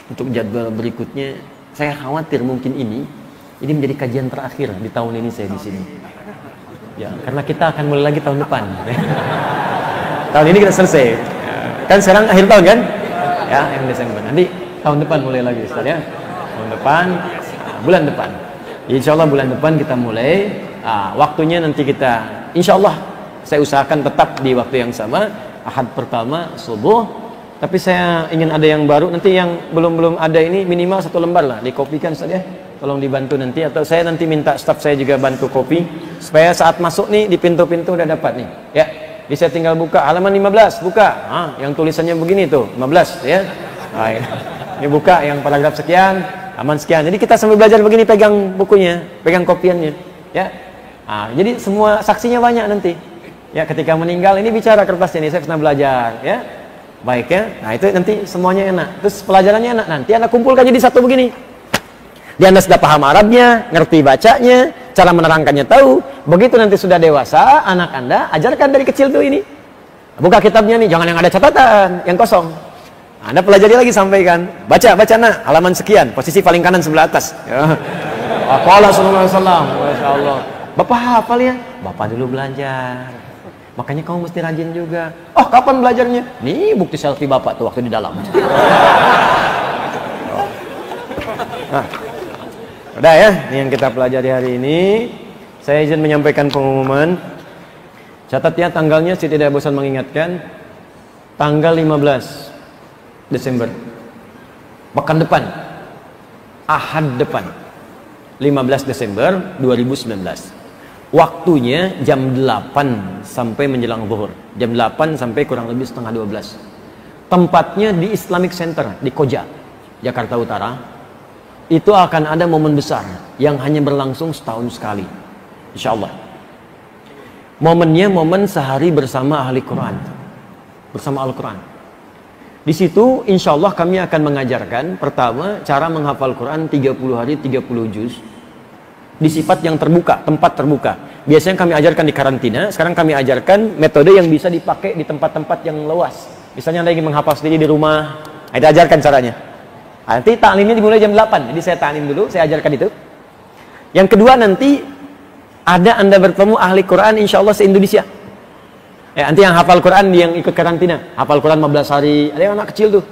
untuk jadwal berikutnya. Saya khawatir mungkin ini menjadi kajian terakhir di tahun ini saya di sini. Ya, karena kita akan mulai lagi tahun depan. Tahun ini kita selesai. Kan sekarang akhir tahun kan? Ya, yang Desember. Nanti tahun depan mulai lagi, Ustaz ya. Tahun depan, bulan depan. Insya Allah bulan depan kita mulai. Waktunya nanti kita, insya Allah saya usahakan tetap di waktu yang sama, Ahad pertama subuh. Tapi saya ingin ada yang baru, nanti yang belum ada ini minimal 1 lembar lah dikopikan saja. Tolong dibantu nanti, atau saya nanti minta staf saya juga bantu kopi supaya saat masuk nih di pintu-pintu udah dapat nih. Ya, bisa tinggal buka halaman 15, buka. Yang tulisannya begini tuh 15 ya. Ini buka yang paragraf sekian, aman sekian. Jadi kita sambil belajar begini pegang bukunya, pegang kopiannya, ya. Jadi semua saksinya banyak nanti. Ya, ketika meninggal ini bicara kertasnya ini, saya pernah belajar, ya. Baik ya. Nah, itu nanti semuanya enak. Terus pelajarannya enak. Nanti Anda kumpulkan jadi satu begini. Dia Anda sudah paham Arabnya, ngerti bacanya, cara menerangkannya tahu. Begitu nanti sudah dewasa, anak Anda ajarkan dari kecil tuh ini. Buka kitabnya nih, jangan yang ada catatan, yang kosong. Anda pelajari lagi, sampaikan. Baca nak, halaman sekian, posisi paling kanan sebelah atas. Ya. Qala sallallahu alaihi wasallam. Masyaallah. Bapak hafal ya? Bapak dulu belajar. Makanya kamu mesti rajin juga. Oh, kapan belajarnya? Nih bukti selfie Bapak tuh waktu di dalam. Udah ya, ini yang kita pelajari hari ini. Saya izin menyampaikan pengumuman. Catat ya tanggalnya, saya tidak bosan mengingatkan. Tanggal 15 Desember. Pekan depan. Ahad depan. 15 Desember 2019. Waktunya jam 8 sampai menjelang zuhur. Jam 8 sampai kurang lebih setengah 12. Tempatnya di Islamic Center di Koja, Jakarta Utara. Itu akan ada momen besar yang hanya berlangsung setahun sekali, insya Allah. Momennya momen sehari bersama ahli Quran, bersama Al-Quran. Di situ insya Allah kami akan mengajarkan pertama cara menghafal Quran 30 hari 30 juz di sifat yang terbuka, tempat terbuka. Biasanya kami ajarkan di karantina, sekarang kami ajarkan metode yang bisa dipakai di tempat-tempat yang luas. Misalnya Anda ingin menghafal sendiri di rumah, kita ajarkan caranya. Nanti taklimnya dimulai jam 8, jadi saya taklim dulu, saya ajarkan itu. Yang kedua nanti ada Anda bertemu ahli Quran insya Allah se-Indonesia. Ya, nanti yang hafal Quran yang ikut karantina, hafal Quran 15 hari, ada yang anak kecil tuh.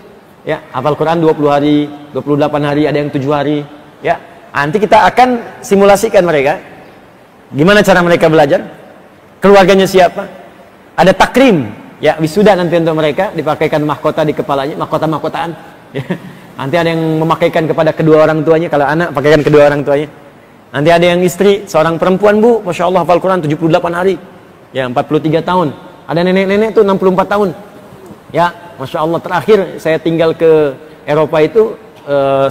Ya, hafal Quran 20 hari, 28 hari, ada yang 7 hari. Ya, nanti kita akan simulasikan mereka. Gimana cara mereka belajar? Keluarganya siapa? Ada takrim, ya wisuda nanti untuk mereka, dipakaikan mahkota di kepalanya, mahkota-mahkotaan. Ya. Nanti ada yang memakaikan kepada kedua orang tuanya, kalau anak pakaikan kedua orang tuanya. Nanti ada yang istri, seorang perempuan bu, Masya Allah hafal Quran 78 hari, ya 43 tahun. Ada nenek-nenek tuh 64 tahun. Ya, Masya Allah terakhir saya tinggal ke Eropa itu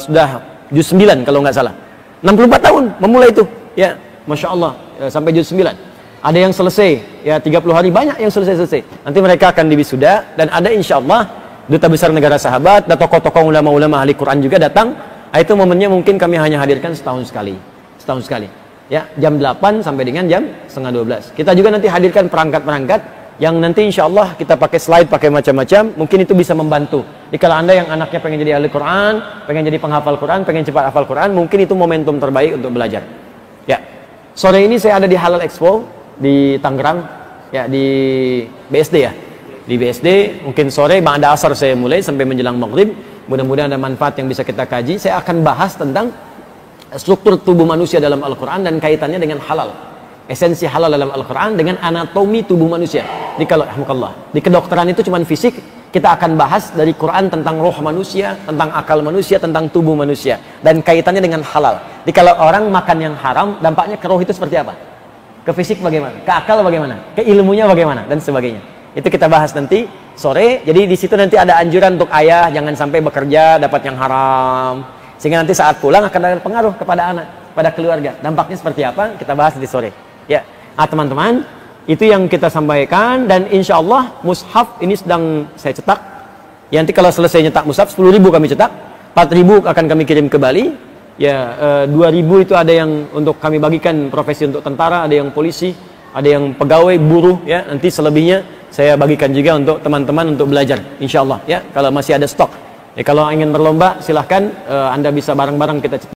sudah juz 9 kalau nggak salah. 64 tahun memulai itu, ya Masya Allah sampai juz 9. Ada yang selesai, ya 30 hari banyak yang selesai. Nanti mereka akan diwisuda dan ada insya Allah duta besar negara sahabat, dan tokoh-tokoh ulama-ulama ahli Quran juga datang. Itu momennya mungkin kami hanya hadirkan setahun sekali. Ya, jam 8 sampai dengan jam setengah 12. Kita juga nanti hadirkan perangkat-perangkat yang nanti insya Allah kita pakai slide, pakai macam-macam. Mungkin itu bisa membantu. Jadi kalau Anda yang anaknya pengen jadi ahli Quran, pengen jadi penghafal Quran, pengen cepat hafal Quran, mungkin itu momentum terbaik untuk belajar. Ya, sore ini saya ada di Halal Expo di Tangerang, ya di BSD ya. Di BSD, mungkin sore ba'da asar saya mulai sampai menjelang maghrib. Mudah-mudahan ada manfaat yang bisa kita kaji. Saya akan bahas tentang struktur tubuh manusia dalam Al-Quran dan kaitannya dengan halal. Esensi halal dalam Al-Quran dengan anatomi tubuh manusia. Jadi kalau di kedokteran itu cuma fisik, kita akan bahas dari Quran tentang roh manusia, tentang akal manusia, tentang tubuh manusia, dan kaitannya dengan halal. Jadi kalau orang makan yang haram, dampaknya ke roh itu seperti apa? Ke fisik bagaimana? Ke akal bagaimana? Ke ilmunya bagaimana? Dan sebagainya. Itu kita bahas nanti sore. Jadi di situ nanti ada anjuran untuk ayah jangan sampai bekerja dapat yang haram, sehingga nanti saat pulang akan ada pengaruh kepada anak, pada keluarga. Dampaknya seperti apa? Kita bahas di sore. Ya, teman-teman, itu yang kita sampaikan. Dan insya Allah mushaf ini sedang saya cetak. Ya, nanti kalau selesai nyetak mushaf 10.000 kami cetak, 4.000 akan kami kirim ke Bali. Ya, 2.000 itu ada yang untuk kami bagikan profesi untuk tentara, ada yang polisi, ada yang pegawai, buruh. Ya, nanti selebihnya saya bagikan juga untuk teman-teman untuk belajar. Insya Allah. Ya, kalau masih ada stok. Ya, kalau ingin berlomba silahkan Anda bisa bareng-bareng kita cetak.